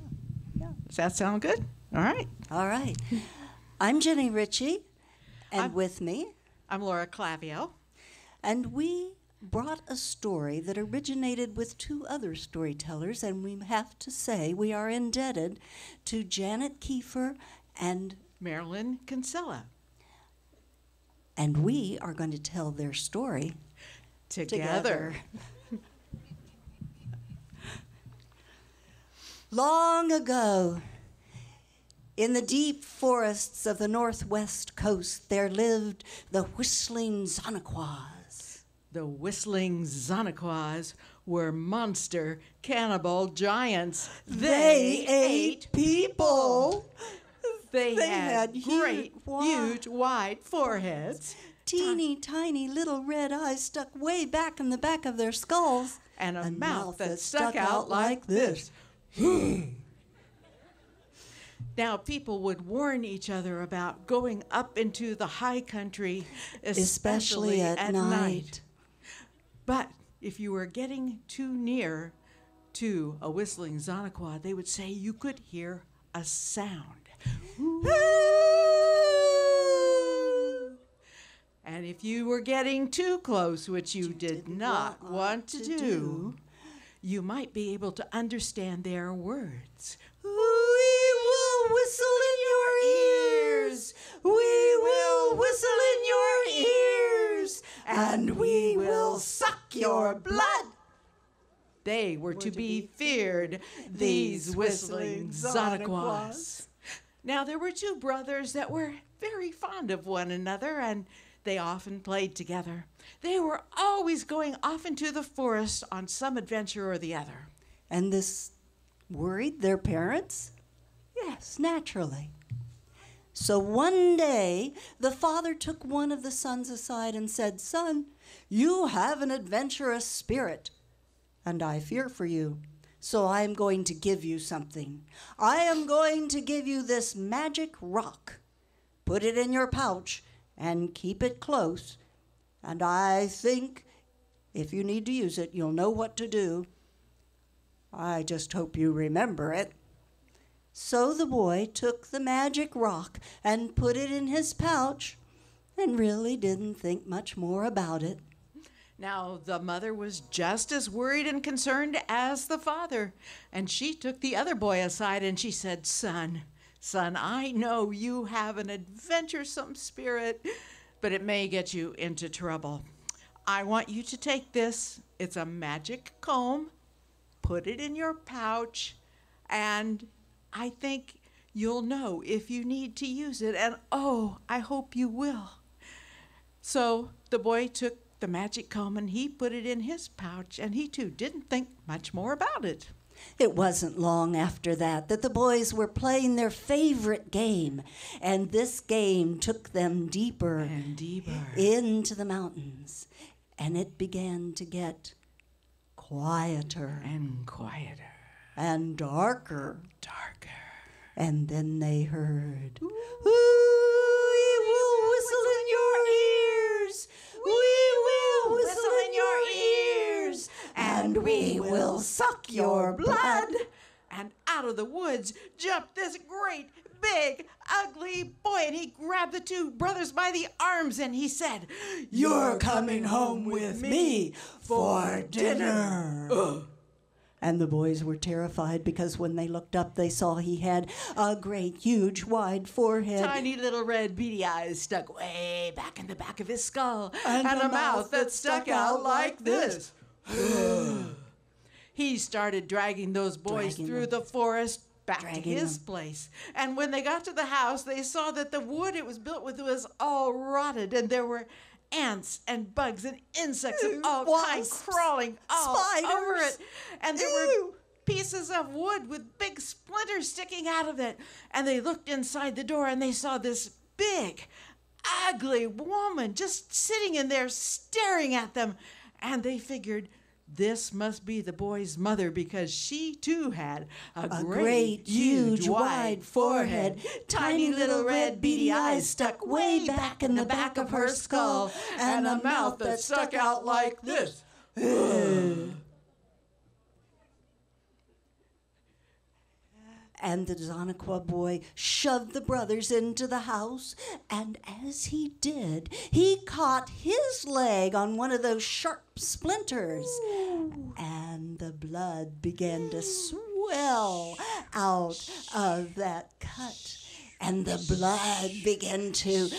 Does that sound good? All right. All right. I'm Jenny Ritchie, And with me. I'm Laura Clavio. And we brought a story that originated with two other storytellers, and we have to say we are indebted to Janet Kiefer and Marilyn Kinsella. And we are going to tell their story Together. Long ago, in the deep forests of the northwest coast, there lived the Whistling Zonaquas. The Whistling Zonaquas were monster cannibal giants. They ate people. They They had had great, huge, huge, wide foreheads Teeny tiny little red eyes stuck way back in the back of their skulls. and a And mouth that stuck out like this. Now, people would warn each other about going up into the high country, especially at night. But if you were getting too near to a whistling Zonaqua, they would say you could hear a sound. And if you were getting too close, which you did not want to do, you might be able to understand their words. We will whistle in your ears. We will whistle in your ears. And we will suck your blood. They were to be feared, these whistling Zonaquas. Now, there were two brothers that were very fond of one another, and they often played together. They were always going off into the forest on some adventure or the other. And this worried their parents? Yes, naturally. So one day, the father took one of the sons aside and said, "Son, you have an adventurous spirit, and I fear for you. So I am going to give you something. I am going to give you this magic rock. Put it in your pouch and keep it close. And I think if you need to use it, you'll know what to do. I just hope you remember it." So the boy took the magic rock and put it in his pouch and really didn't think much more about it. Now, the mother was just as worried and concerned as the father, and she took the other boy aside and she said, Son, I know you have an adventuresome spirit, but it may get you into trouble. I want you to take this. It's a magic comb. Put it in your pouch, and I think you'll know if you need to use it, and oh, I hope you will. So the boy took the magic comb and he put it in his pouch, and he too didn't think much more about it. It wasn't long after that the boys were playing their favorite game, and this game took them deeper And deeper. into the mountains, and it began to get quieter And quieter. and darker. And then they heard, "We will whistle in your ears. We will whistle in your ears. And we will suck your blood." And out of the woods jumped this great, big, ugly boy, and he grabbed the two brothers by the arms and he said, "You're coming home with me for dinner." And the boys were terrified because when they looked up, they saw he had a great, huge, wide forehead. Tiny little red beady eyes stuck way back in the back of his skull, And and a a mouth that stuck out like this. He started dragging those boys Dragging through them. the forest back to Dragging his them. place. And when they got to the house, they saw that the wood it was built with was all rotted, and there were ants and bugs and insects of all kinds Wasps. crawling all over Spiders. it. And there were pieces of wood with big splinters sticking out of it. And they looked inside the door and they saw this big, ugly woman just sitting in there staring at them. And they figured this must be the boy's mother because she too had a great, huge, wide forehead, tiny little red beady eyes stuck way back in the back of her skull, and a mouth that stuck out like this. And the Zonaqua boy shoved the brothers into the house, and as he did, he caught his leg on one of those sharp splinters, and the blood began to swell out of that cut, and the blood began to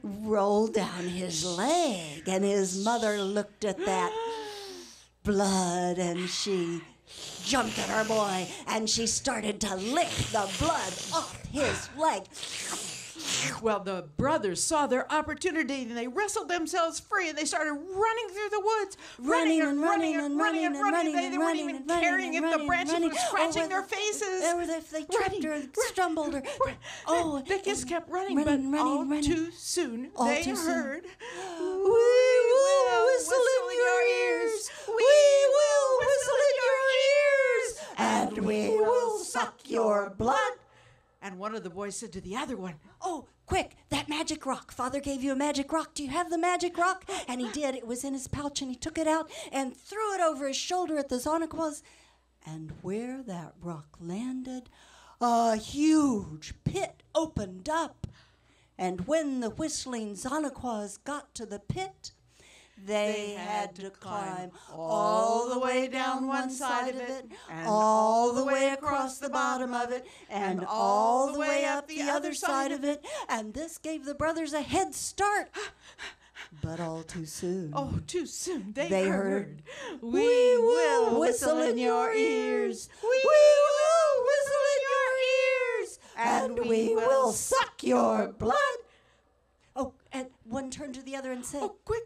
roll down his leg, and his mother looked at that blood, and she jumped at her boy, and she started to lick the blood off his leg. Well, the brothers saw their opportunity, and they wrestled themselves free, and they started running through the woods, running. They weren't even caring if the branches were scratching their faces. Or if they tripped or stumbled or They just kept running, but all too soon they heard, "We will whistle in your ears. We will whistle in your ears, and we will suck your blood." And one of the boys said to the other one, "Oh, quick, that magic rock. Father gave you a magic rock. Do you have the magic rock?" And he did. It was in his pouch, and he took it out and threw it over his shoulder at the Zonaquas. And where that rock landed, a huge pit opened up. And when the whistling Zonaquas got to the pit, they had to climb all the way down one side of it, and all the way across the bottom of it, and all the way up the other side of it. And this gave the brothers a head start. But all too soon. oh, too soon they heard, "We will whistle in your ears. We will whistle in your ears, and we will suck your blood." Oh, and one turned to the other and said, Oh, quick,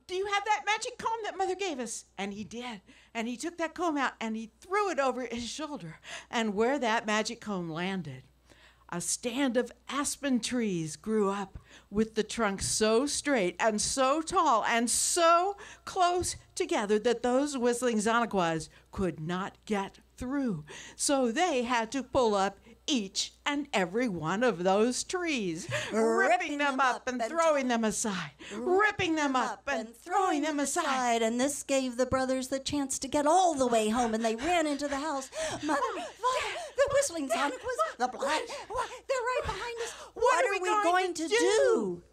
do you have that magic comb that Mother gave us?" And he did. And he took that comb out, and he threw it over his shoulder. And where that magic comb landed, a stand of aspen trees grew up with the trunks so straight and so tall and so close together that those whistling Zonaquas could not get through. So they had to pull up each and every one of those trees, ripping them up and throwing them aside, ripping them up and throwing them aside. And this gave the brothers the chance to get all the way home, and they ran into the house. "Mother, Father, the whistling Zonaquas, the blood, they're right behind us. What are we going to do?"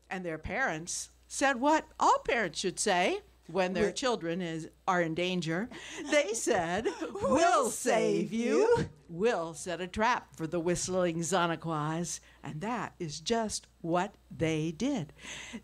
And their parents said what all parents should say when their children are in danger. They said, "We'll save you. We'll set a trap for the whistling Zonaquas." And that is just what they did.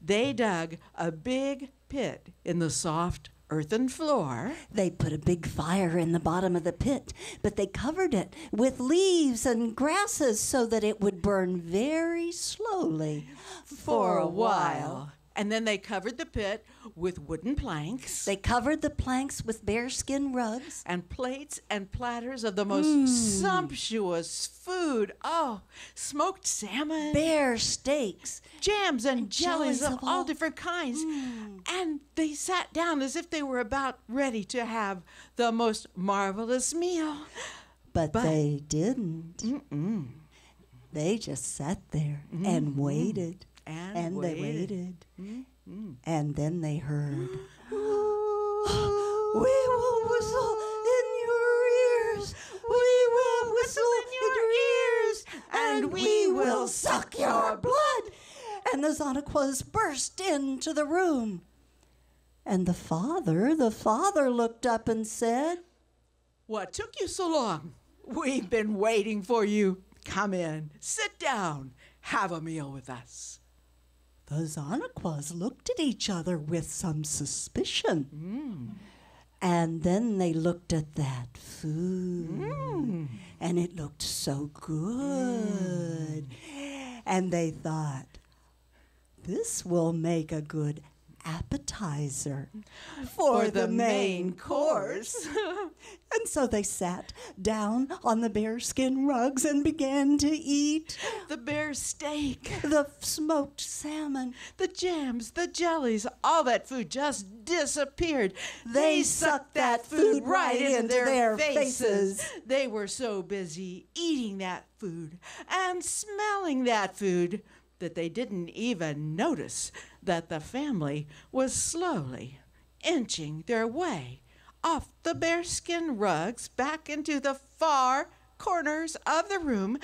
They dug a big pit in the soft earthen floor. They put a big fire in the bottom of the pit, but they covered it with leaves and grasses so that it would burn very slowly For a while. And then they covered the pit with wooden planks. They covered the planks with bearskin rugs. And plates and platters of the most sumptuous food. Oh, smoked salmon. Bear steaks. Jams and jellies jellies of all different kinds. And they sat down as if they were about ready to have the most marvelous meal. But they didn't. They just sat there and waited. And they waited. And then they heard, "We will whistle in your ears. We will whistle in your ears. And we will suck your blood." And the Zonaquas burst into the room. And the father looked up and said, "What took you so long? We've been waiting for you. Come in, sit down, have a meal with us." The Zonaquas looked at each other with some suspicion. And then they looked at that food. And it looked so good. And they thought, this will make a good appetizer for the main course. And so they sat down on the bearskin rugs and began to eat The bear steak, the smoked salmon. the jams, the jellies, all that food just disappeared. They sucked that food right into their faces. They were so busy eating that food and smelling that food that they didn't even notice that the family was slowly inching their way off the bearskin rugs back into the far corners of the room,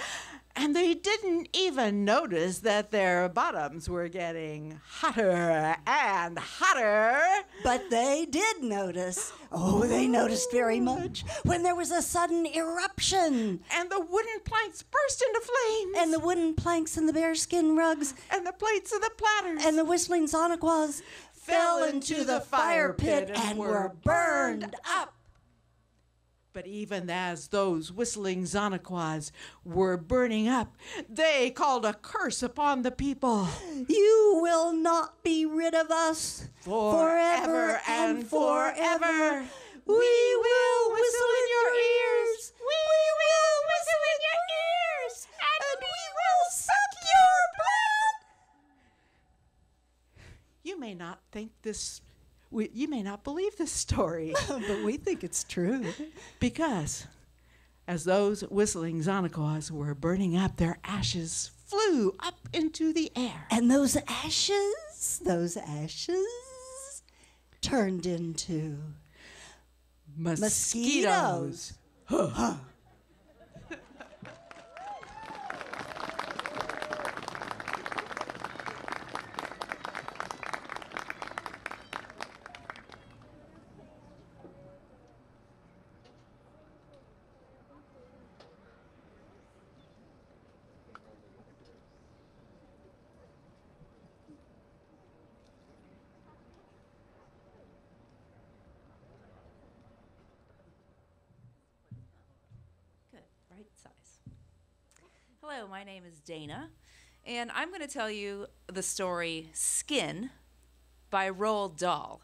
and they didn't even notice that their bottoms were getting hotter and hotter. But they did notice. Oh, they noticed very much when there was a sudden eruption. And the wooden planks burst into flames. And the wooden planks and the bearskin rugs And the plates and the platters. and the whistling Sonequas fell into the fire pit and were burned up. But even as those whistling Zonaquas were burning up, they called a curse upon the people. You will not be rid of us Forever and forever. We will whistle in your ears. We will whistle in your ears. And we will suck your blood. You may not think this, you may not believe this story. But we think it's true. Because as those whistling Zonaquas were burning up, their ashes flew up into the air. And those ashes turned into Mosquitoes. Good, right size. Hello, my name is Dana, and I'm going to tell you the story Skin by Roald Dahl.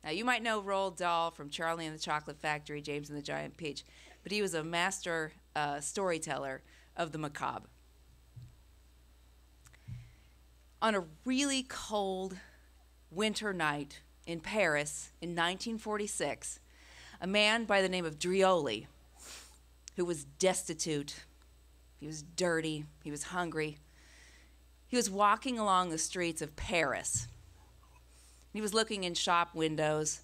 Now, you might know Roald Dahl from Charlie and the Chocolate Factory, James and the Giant Peach, but he was a master storyteller of the macabre. On a really cold winter night in Paris in 1946, a man by the name of Drioli, who was destitute, he was dirty, he was hungry, he was walking along the streets of Paris. He was looking in shop windows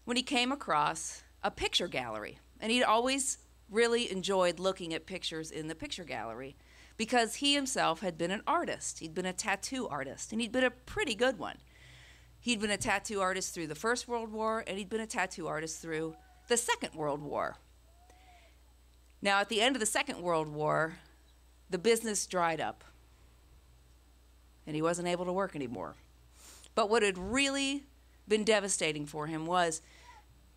when he came across a picture gallery. And he'd always really enjoyed looking at pictures in the picture gallery because he himself had been an artist. He'd been a tattoo artist, and he'd been a pretty good one. He'd been a tattoo artist through the First World War, and he'd been a tattoo artist through the Second World War. Now, at the end of the Second World War, the business dried up, and he wasn't able to work anymore. But what had really been devastating for him was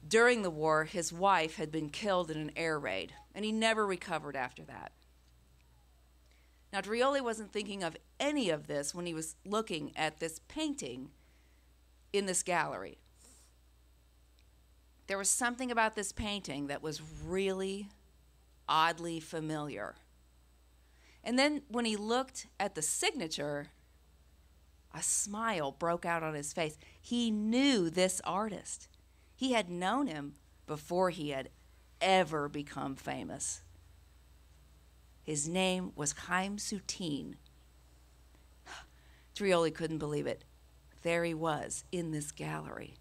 during the war, his wife had been killed in an air raid, and he never recovered after that. Now, Drioli wasn't thinking of any of this when he was looking at this painting in this gallery. There was something about this painting that was really oddly familiar. And then when he looked at the signature, a smile broke out on his face. He knew this artist. He had known him before he had ever become famous. His name was Chaim Soutine. Drioli couldn't believe it. There he was in this gallery.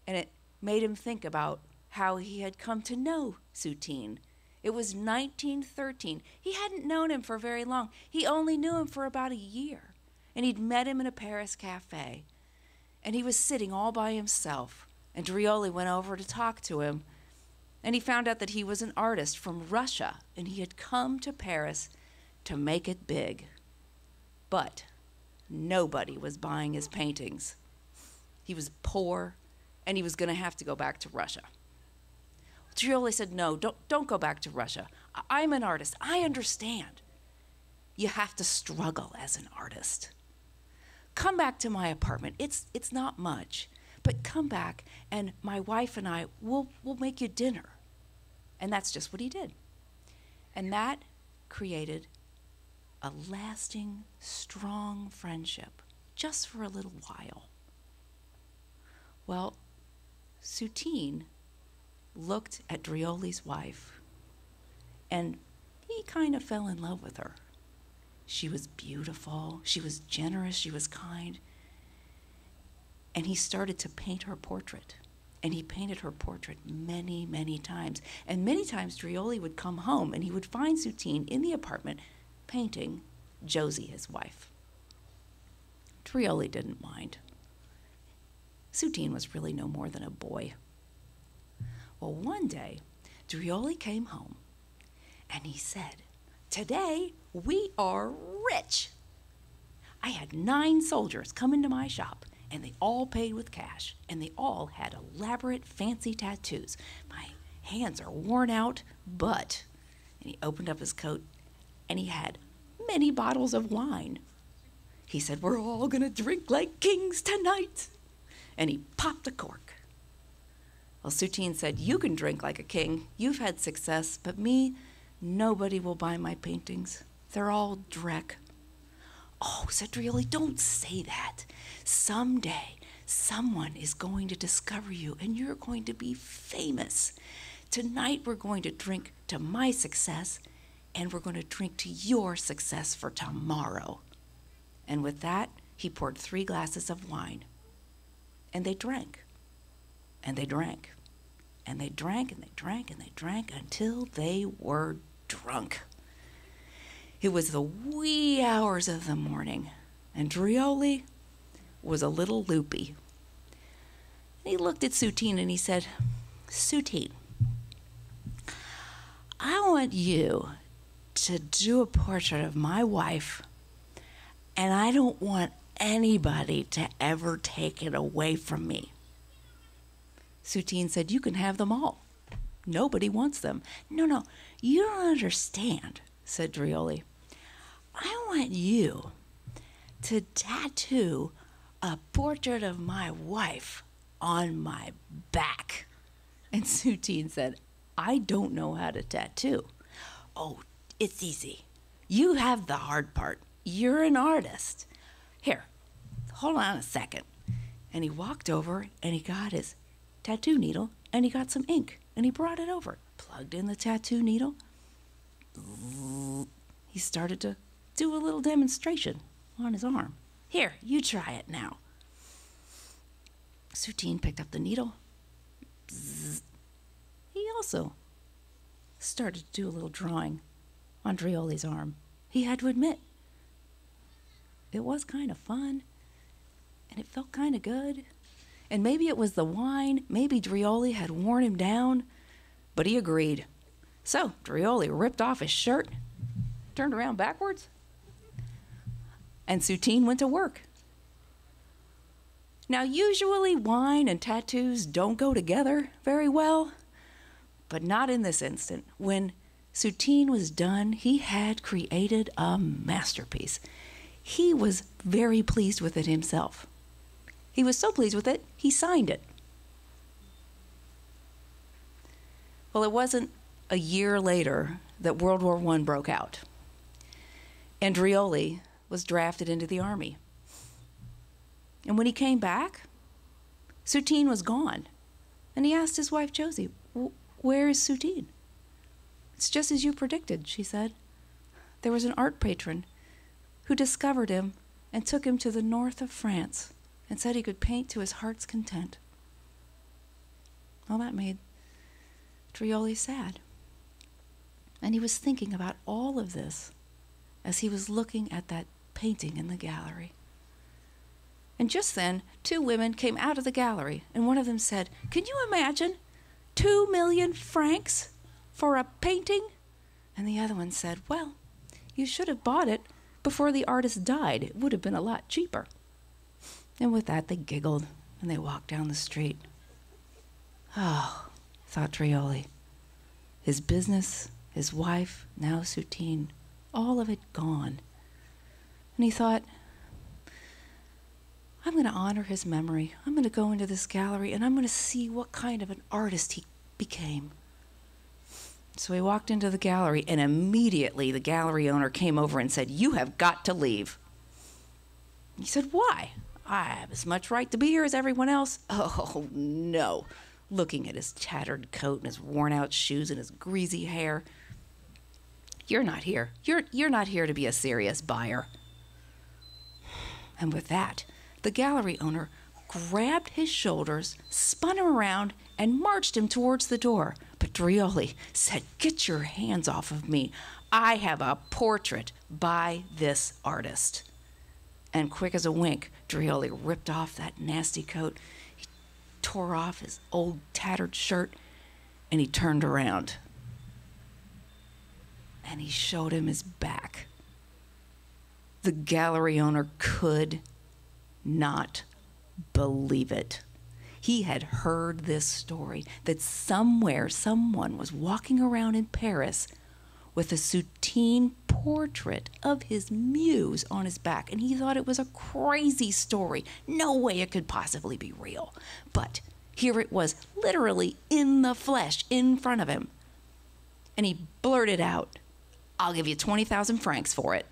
And it made him think about how he had come to know Soutine. It was 1913. He hadn't known him for very long. He only knew him for about a year. And he'd met him in a Paris cafe. And he was sitting all by himself. And Drioli went over to talk to him. And he found out that he was an artist from Russia. And he had come to Paris to make it big. But nobody was buying his paintings. He was poor, and he was going to have to go back to Russia. Drioli said, no, don't go back to Russia. I'm an artist. I understand. You have to struggle as an artist. Come back to my apartment. It's not much, but come back, and my wife and I will make you dinner. And that's just what he did. And that created a lasting, strong friendship, just for a little while. Well, Soutine looked at Drioli's wife, and he kind of fell in love with her. She was beautiful, she was generous, she was kind. And he started to paint her portrait. And he painted her portrait many, many times. And many times Drioli would come home and he would find Soutine in the apartment painting Josie, his wife. Drioli didn't mind. Soutine was really no more than a boy. Well, one day, Drioli came home and he said, "Today we are rich. I had 9 soldiers come into my shop, and they all paid with cash, and they all had elaborate, fancy tattoos. My hands are worn out, but," and he opened up his coat, and he had many bottles of wine. He said, "We're all gonna drink like kings tonight." And he popped a cork. Well, Soutine said, "You can drink like a king. You've had success, but me, nobody will buy my paintings. They're all dreck." "Oh," said Drioli, "don't say that. Someday, someone is going to discover you, and you're going to be famous. Tonight, we're going to drink to my success, and we're going to drink to your success for tomorrow." And with that, he poured 3 glasses of wine. And they drank. And they drank. And they drank, and they drank, and they drank until they were drunk. It was the wee hours of the morning, and Drioli was a little loopy. And he looked at Soutine and he said, "Soutine, I want you to do a portrait of my wife, and I don't want anybody to ever take it away from me." Soutine said, "You can have them all. Nobody wants them." No, you don't understand," said Drioli. "I want you to tattoo a portrait of my wife on my back." And Soutine said, "I don't know how to tattoo." "Oh, it's easy. You have the hard part. You're an artist. Here, hold on a second." And he walked over and he got his tattoo needle and he got some ink and he brought it over, plugged in the tattoo needle. He started to do a little demonstration on his arm. "Here, you try it now." Soutine picked up the needle. He also started to do a little drawing on Drioli's arm. He had to admit, it was kind of fun, and it felt kind of good. And maybe it was the wine, maybe Drioli had worn him down, but he agreed. So Drioli ripped off his shirt, turned around backwards, and Soutine went to work. Now, usually wine and tattoos don't go together very well, but not in this instant. When Soutine was done, he had created a masterpiece. He was very pleased with it himself. He was so pleased with it, he signed it. Well, it wasn't a year later that World War I broke out, and Drioli was drafted into the army. And when he came back, Soutine was gone. And he asked his wife, Josie, "Where is Soutine?" "It's just as you predicted," she said. "There was an art patron who discovered him and took him to the north of France and said he could paint to his heart's content." Well, that made Drioli sad. And he was thinking about all of this as he was looking at that painting in the gallery. And just then, 2 women came out of the gallery, and one of them said, "Can you imagine 2 million francs for a painting?" And the other one said, "Well, you should have bought it before the artist died. It would have been a lot cheaper." And with that, they giggled, and they walked down the street. Oh, thought Drioli. His business, his wife, now Soutine, all of it gone. And he thought, I'm going to honor his memory. I'm going to go into this gallery and I'm going to see what kind of an artist he became. So he walked into the gallery, and immediately the gallery owner came over and said, "You have got to leave." He said, "Why? I have as much right to be here as everyone else." "Oh, no," looking at his tattered coat and his worn-out shoes and his greasy hair. "You're not here. You're not here to be a serious buyer." And with that, the gallery owner grabbed his shoulders, spun him around, and marched him towards the door. But Drioli said, "Get your hands off of me. I have a portrait by this artist." And quick as a wink, Drioli ripped off that nasty coat. He tore off his old tattered shirt, and he turned around. And he showed him his back. The gallery owner could not believe it. He had heard this story, that somewhere someone was walking around in Paris with a soutine portrait of his muse on his back, and he thought it was a crazy story. No way it could possibly be real. But here it was, literally in the flesh, in front of him. And he blurted out, "I'll give you 20,000 francs for it."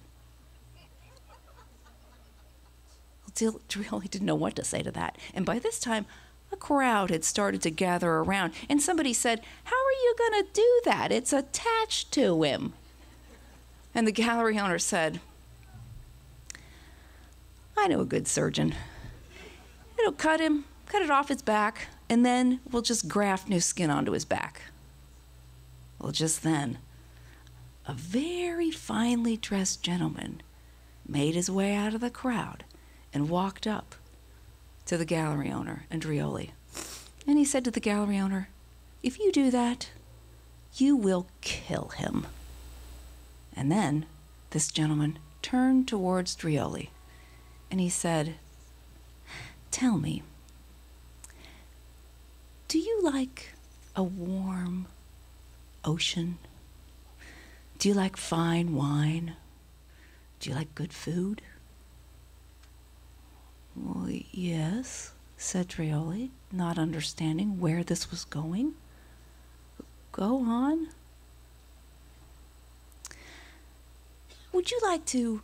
Drioli didn't know what to say to that. And by this time, a crowd had started to gather around, and somebody said, "How are you going to do that? It's attached to him." And the gallery owner said, "I know a good surgeon. It'll cut it off his back, and then we'll just graft new skin onto his back." Well, just then, a very finely dressed gentleman made his way out of the crowd and walked up to the gallery owner and Drioli. And he said to the gallery owner, "If you do that, you will kill him." And then this gentleman turned towards Drioli and he said, "Tell me, do you like a warm ocean? Do you like fine wine? Do you like good food?" "Well, yes," said Drioli, not understanding where this was going. "Go on." "Would you like to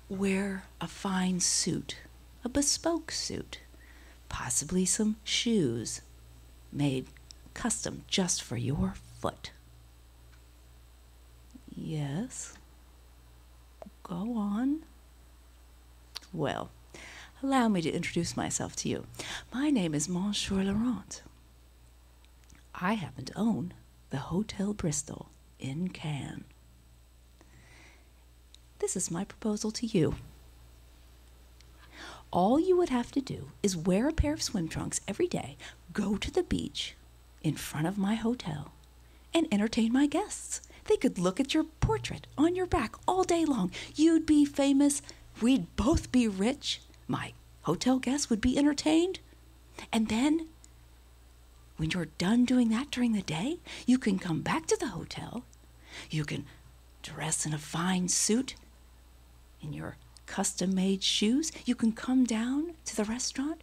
wear a fine suit, a bespoke suit, possibly some shoes made custom just for your foot?" "Yes." "Go on." "Well, allow me to introduce myself to you. My name is Monsieur Laurent. I happen to own the Hotel Bristol in Cannes. This is my proposal to you. All you would have to do is wear a pair of swim trunks every day, go to the beach in front of my hotel, and entertain my guests. They could look at your portrait on your back all day long. You'd be famous. We'd both be rich. My hotel guests would be entertained. And then, when you're done doing that during the day, you can come back to the hotel. You can dress in a fine suit, in your custom-made shoes. You can come down to the restaurant,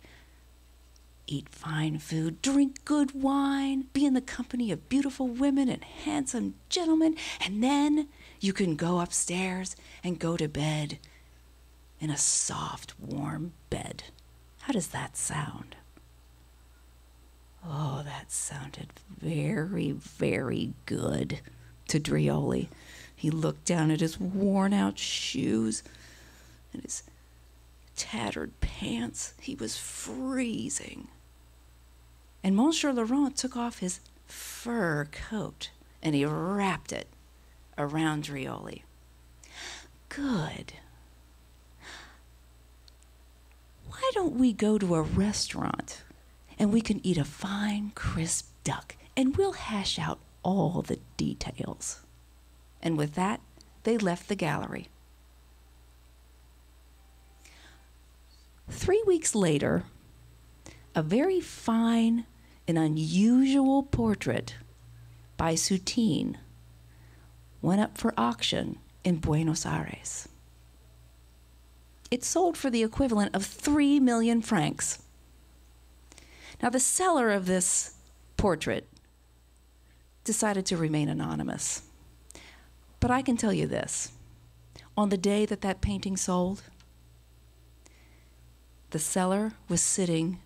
eat fine food, drink good wine, be in the company of beautiful women and handsome gentlemen, and then you can go upstairs and go to bed in a soft, warm bed. How does that sound?" Oh, that sounded very, very good to Drioli. He looked down at his worn-out shoes and his tattered pants. He was freezing. And Monsieur Laurent took off his fur coat and he wrapped it around Drioli. "Good. Why don't we go to a restaurant and we can eat a fine, crisp duck and we'll hash out all the details." And with that, they left the gallery. 3 weeks later, a very fine and unusual portrait by Soutine went up for auction in Buenos Aires. It sold for the equivalent of 3 million francs. Now, the seller of this portrait decided to remain anonymous. But I can tell you this. On the day that that painting sold, the seller was sitting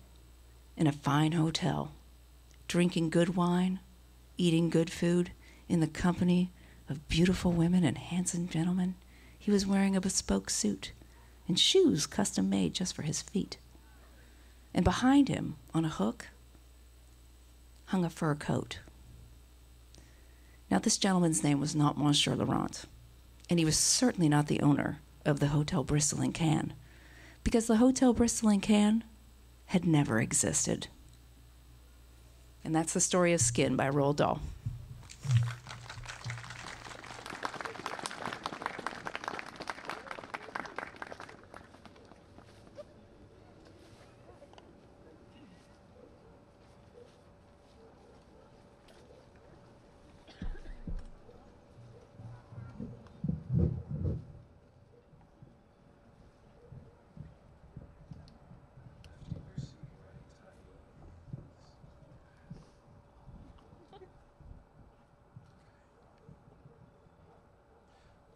in a fine hotel, drinking good wine, eating good food, in the company of beautiful women and handsome gentlemen. He was wearing a bespoke suit and shoes custom made just for his feet. And behind him, on a hook, hung a fur coat. Now, this gentleman's name was not Monsieur Laurent, and he was certainly not the owner of the Hotel Bristol in Cannes, because the Hotel Bristol in Cannes had never existed. And that's the story of Skin by Roald Dahl.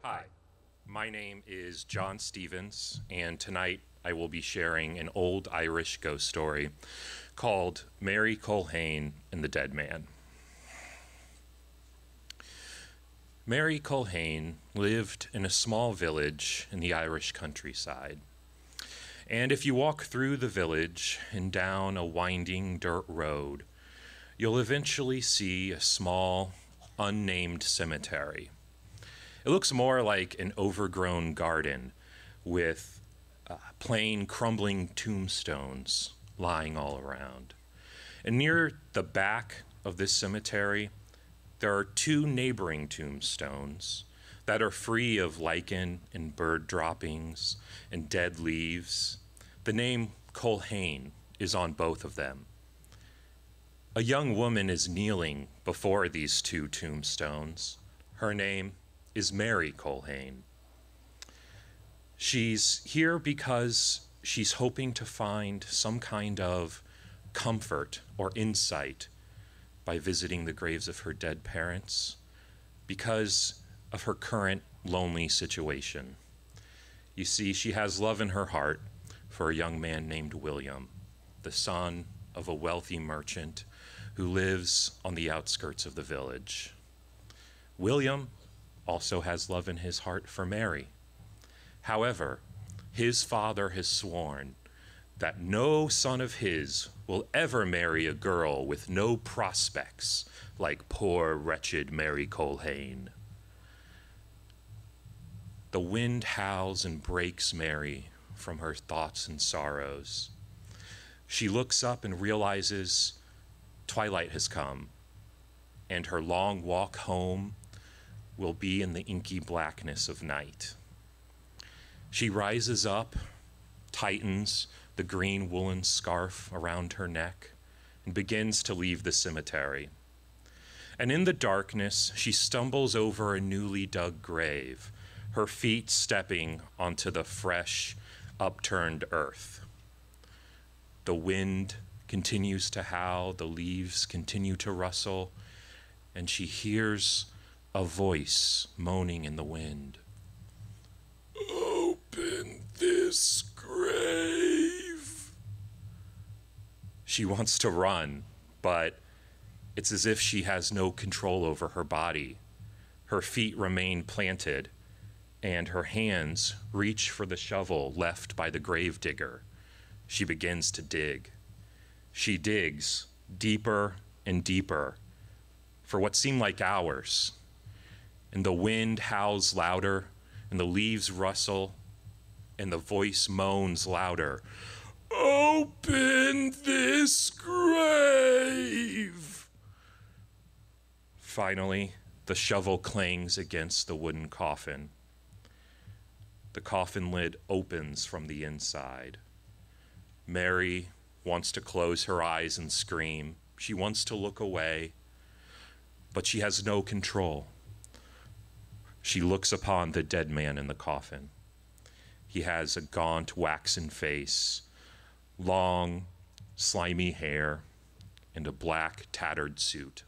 Hi, my name is John Stevens, and tonight I will be sharing an old Irish ghost story called Mary Culhane and the Dead Man. Mary Culhane lived in a small village in the Irish countryside. And if you walk through the village and down a winding dirt road, you'll eventually see a small, unnamed cemetery. It looks more like an overgrown garden with plain crumbling tombstones lying all around. And near the back of this cemetery, there are two neighboring tombstones that are free of lichen and bird droppings and dead leaves. The name Culhane is on both of them. A young woman is kneeling before these two tombstones. Her name is Mary Culhane. She's here because she's hoping to find some kind of comfort or insight by visiting the graves of her dead parents because of her current lonely situation. You see, she has love in her heart for a young man named William, the son of a wealthy merchant who lives on the outskirts of the village. William also has love in his heart for Mary. However, his father has sworn that no son of his will ever marry a girl with no prospects like poor, wretched Mary Culhane. The wind howls and breaks Mary from her thoughts and sorrows. She looks up and realizes twilight has come, and her long walk home will be in the inky blackness of night. She rises up, tightens the green woolen scarf around her neck, and begins to leave the cemetery. And in the darkness, she stumbles over a newly dug grave, her feet stepping onto the fresh, upturned earth. The wind continues to howl, the leaves continue to rustle, and she hears a voice moaning in the wind. Open this grave. She wants to run, but it's as if she has no control over her body. Her feet remain planted, and her hands reach for the shovel left by the grave digger. She begins to dig. She digs deeper and deeper for what seem like hours. And the wind howls louder, and the leaves rustle, and the voice moans louder. Open this grave! Finally, the shovel clangs against the wooden coffin. The coffin lid opens from the inside. Mary wants to close her eyes and scream. She wants to look away, but she has no control. She looks upon the dead man in the coffin. He has a gaunt, waxen face, long, slimy hair, and a black, tattered suit.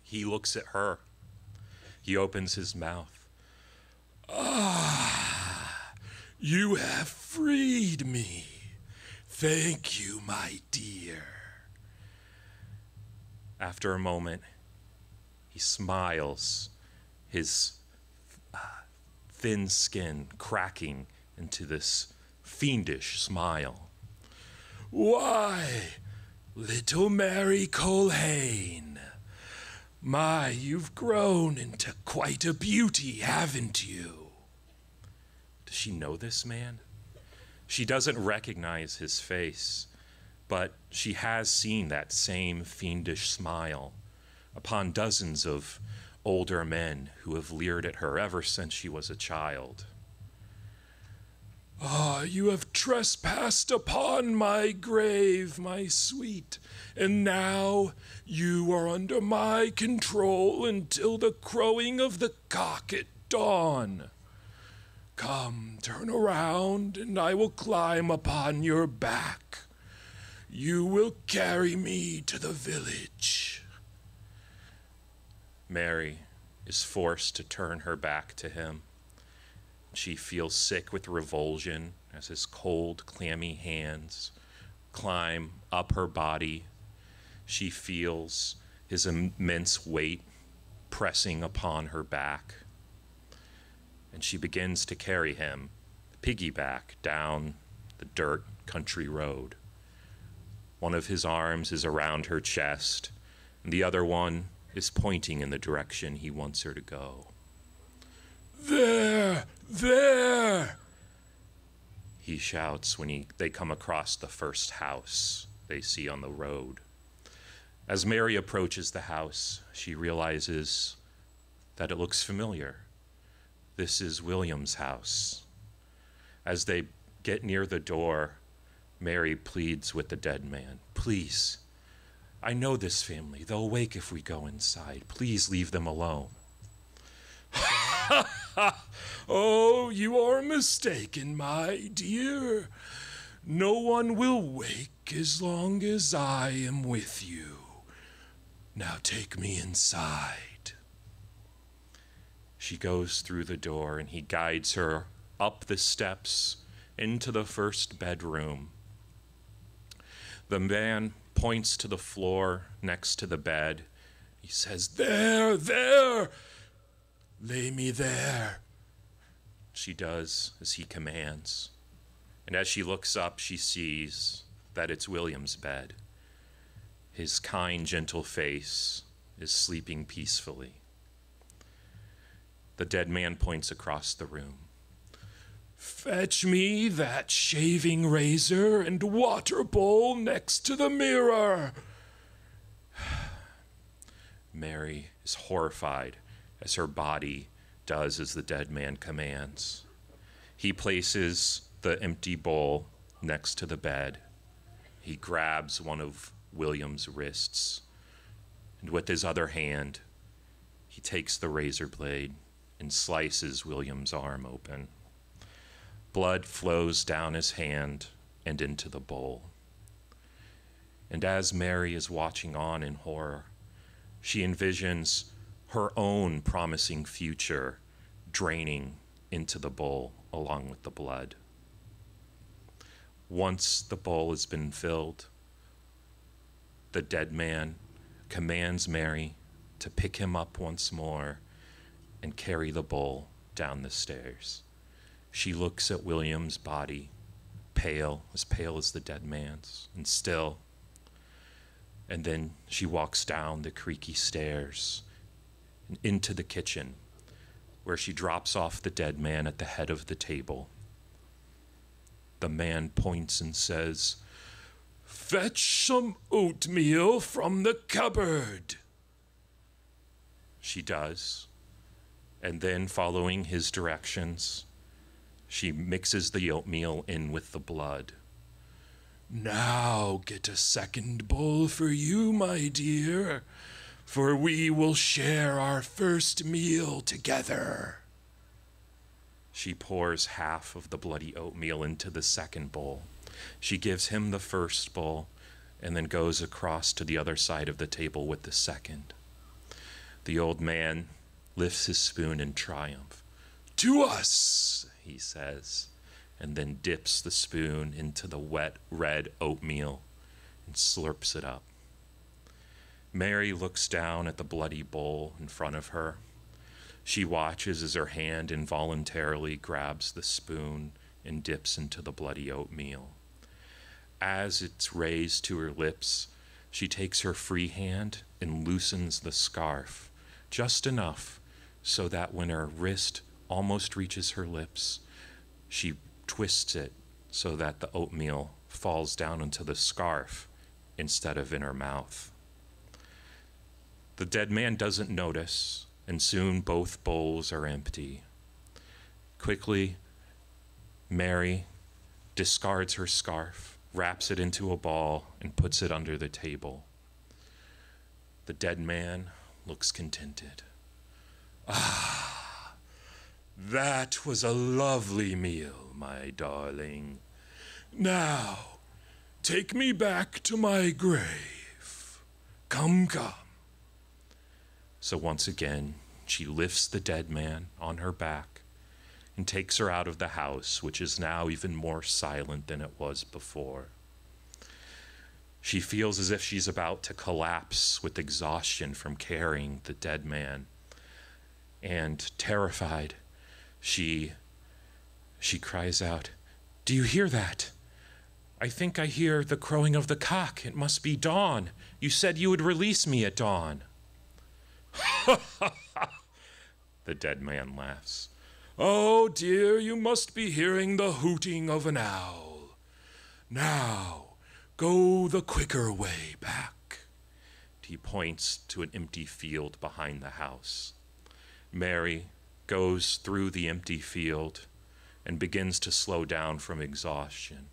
He looks at her. He opens his mouth. Ah, you have freed me. Thank you, my dear. After a moment, he smiles, his thin skin cracking into this fiendish smile. Why, little Mary Colhane. My, you've grown into quite a beauty, haven't you? Does she know this man? She doesn't recognize his face, but she has seen that same fiendish smile upon dozens of older men who have leered at her ever since she was a child. Ah, you have trespassed upon my grave, my sweet, and now you are under my control until the crowing of the cock at dawn. Come, turn around, and I will climb upon your back. You will carry me to the village. Mary is forced to turn her back to him. She feels sick with revulsion as his cold, clammy hands climb up her body. She feels his immense weight pressing upon her back. And she begins to carry him piggyback down the dirt country road. One of his arms is around her chest, and the other one is pointing in the direction he wants her to go. There, there, He shouts when they come across the first house they see on the road. As Mary approaches the house, she realizes that it looks familiar. This is William's house. As they get near the door, Mary pleads with the dead man, "Please, I know this family. They'll wake if we go inside. Please leave them alone." Oh, you are mistaken, my dear. No one will wake as long as I am with you. Now take me inside. She goes through the door and he guides her up the steps into the first bedroom. The man points to the floor next to the bed. He says, There, there. Lay me there. She does as he commands. And as she looks up, she sees that it's William's bed. His kind, gentle face is sleeping peacefully. The dead man points across the room. Fetch me that shaving razor and water bowl next to the mirror. Mary is horrified as her body does as the dead man commands. He places the empty bowl next to the bed. He grabs one of William's wrists, and with his other hand, he takes the razor blade and slices William's arm open. Blood flows down his hand and into the bowl. And as Mary is watching on in horror, she envisions her own promising future draining into the bowl along with the blood. Once the bowl has been filled, the dead man commands Mary to pick him up once more and carry the bowl down the stairs. She looks at William's body, pale as the dead man's, and still. And then she walks down the creaky stairs and into the kitchen, where she drops off the dead man at the head of the table. The man points and says, "Fetch some oatmeal from the cupboard." She does, and then following his directions, she mixes the oatmeal in with the blood. Now get a second bowl for you, my dear, for we will share our first meal together. She pours half of the bloody oatmeal into the second bowl. She gives him the first bowl and then goes across to the other side of the table with the second. The old man lifts his spoon in triumph. "To us," he says, and then dips the spoon into the wet red oatmeal and slurps it up. Mary looks down at the bloody bowl in front of her. She watches as her hand involuntarily grabs the spoon and dips into the bloody oatmeal. as it's raised to her lips, she takes her free hand and loosens the scarf, just enough so that when her wrist almost reaches her lips, she twists it so that the oatmeal falls down into the scarf instead of in her mouth. The dead man doesn't notice, and soon both bowls are empty. Quickly, Mary discards her scarf, wraps it into a ball, and puts it under the table. The dead man looks contented. Ah, that was a lovely meal, my darling. Now, take me back to my grave. Come, come. So once again, she lifts the dead man on her back and takes her out of the house, which is now even more silent than it was before. She feels as if she's about to collapse with exhaustion from carrying the dead man. And terrified, she cries out, "Do you hear that? I think I hear the crowing of the cock. It must be dawn. You said you would release me at dawn." The dead man laughs. Oh dear, you must be hearing the hooting of an owl. Now, go the quicker way back. He points to an empty field behind the house. Mary goes through the empty field and begins to slow down from exhaustion.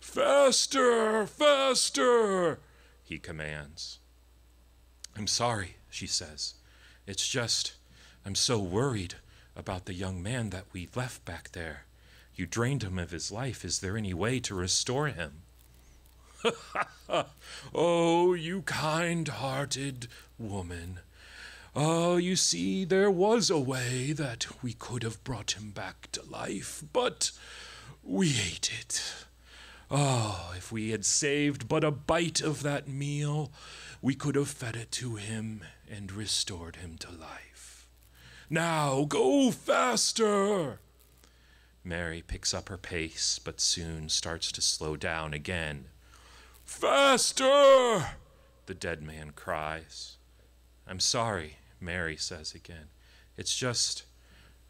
Faster, faster, he commands. "I'm sorry," she says. "It's just, I'm so worried about the young man that we left back there. You drained him of his life. Is there any way to restore him?" Oh, you kind-hearted woman. Oh, you see, there was a way that we could have brought him back to life, but we ate it. Oh, if we had saved but a bite of that meal, we could have fed it to him and restored him to life. Now, go faster! Mary picks up her pace, but soon starts to slow down again. Faster! The dead man cries. "I'm sorry," Mary says again. "It's just,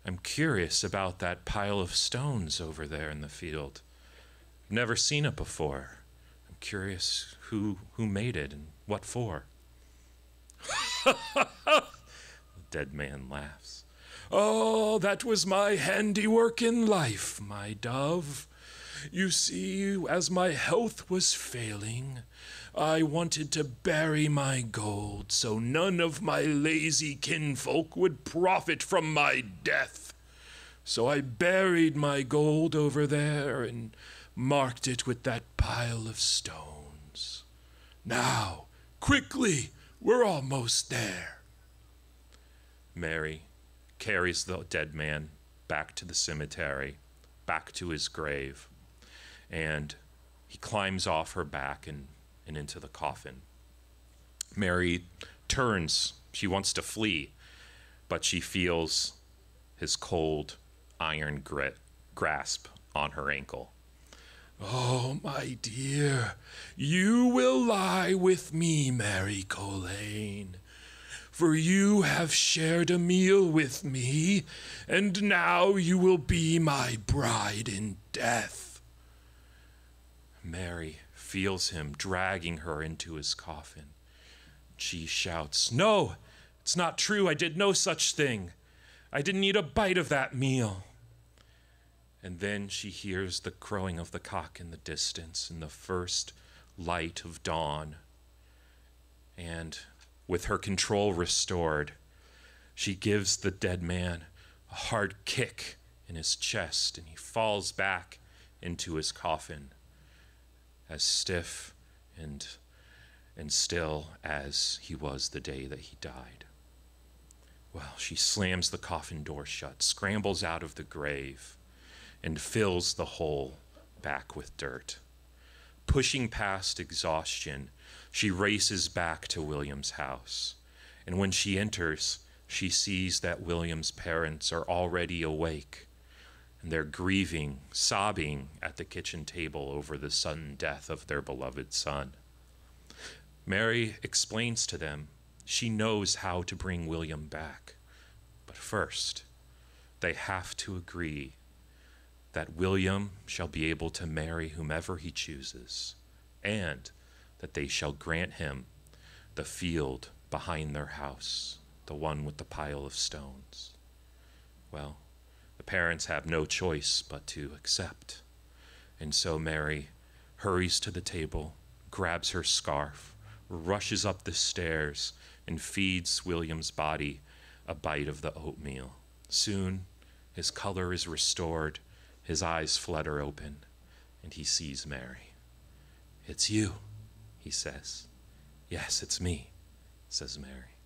I'm curious about that pile of stones over there in the field. I've never seen it before. I'm curious who made it and what for." The dead man laughs. Oh, that was my handiwork in life, my dove. You see, as my health was failing, I wanted to bury my gold so none of my lazy kinfolk would profit from my death. So I buried my gold over there and marked it with that pile of stones. Now, quickly, we're almost there. Mary carries the dead man back to the cemetery, back to his grave, and he climbs off her back and into the coffin. Mary turns. She wants to flee, but she feels his cold iron grasp on her ankle. Oh, my dear, you will lie with me, Mary Colleen, for you have shared a meal with me, and now you will be my bride in death. Mary feels him dragging her into his coffin. She shouts, "No, it's not true. I did no such thing. I didn't eat a bite of that meal." And then she hears the crowing of the cock in the distance in the first light of dawn. And with her control restored, she gives the dead man a hard kick in his chest, and he falls back into his coffin, as stiff and still as he was the day that he died. Well, she slams the coffin door shut, scrambles out of the grave, and fills the hole back with dirt. Pushing past exhaustion, she races back to William's house. And when she enters, she sees that William's parents are already awake, and they're grieving, sobbing at the kitchen table over the sudden death of their beloved son. Mary explains to them she knows how to bring William back, but first, they have to agree that William shall be able to marry whomever he chooses, and that they shall grant him the field behind their house, the one with the pile of stones. Well, the parents have no choice but to accept. And so Mary hurries to the table, grabs her scarf, rushes up the stairs, and feeds William's body a bite of the oatmeal. Soon, his color is restored, his eyes flutter open, and he sees Mary. "It's you," he says. "Yes, it's me," says Mary.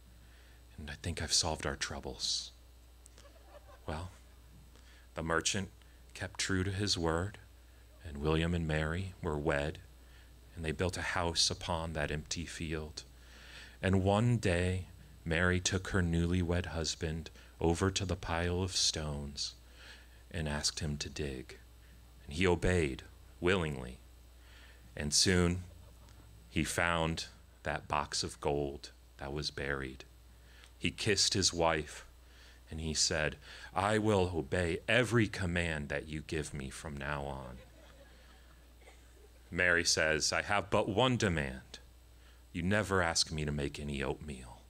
"And I think I've solved our troubles." Well, the merchant kept true to his word, and William and Mary were wed, and they built a house upon that empty field. And one day, Mary took her newlywed husband over to the pile of stones and asked him to dig. And he obeyed willingly. And soon, he found that box of gold that was buried. He kissed his wife, and he said, "I will obey every command that you give me from now on." Mary says, "I have but one demand. You never ask me to make any oatmeal."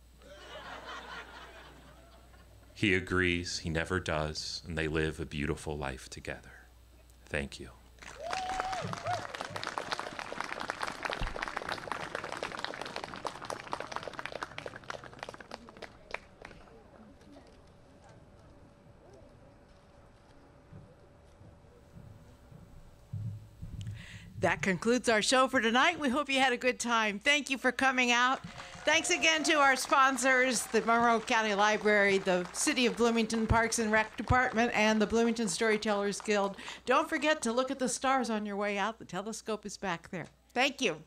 He agrees, he never does, and they live a beautiful life together. Thank you. That concludes our show for tonight. We hope you had a good time. Thank you for coming out. Thanks again to our sponsors, the Monroe County Library, the City of Bloomington Parks and Rec Department, and the Bloomington Storytellers Guild. Don't forget to look at the stars on your way out. The telescope is back there. Thank you.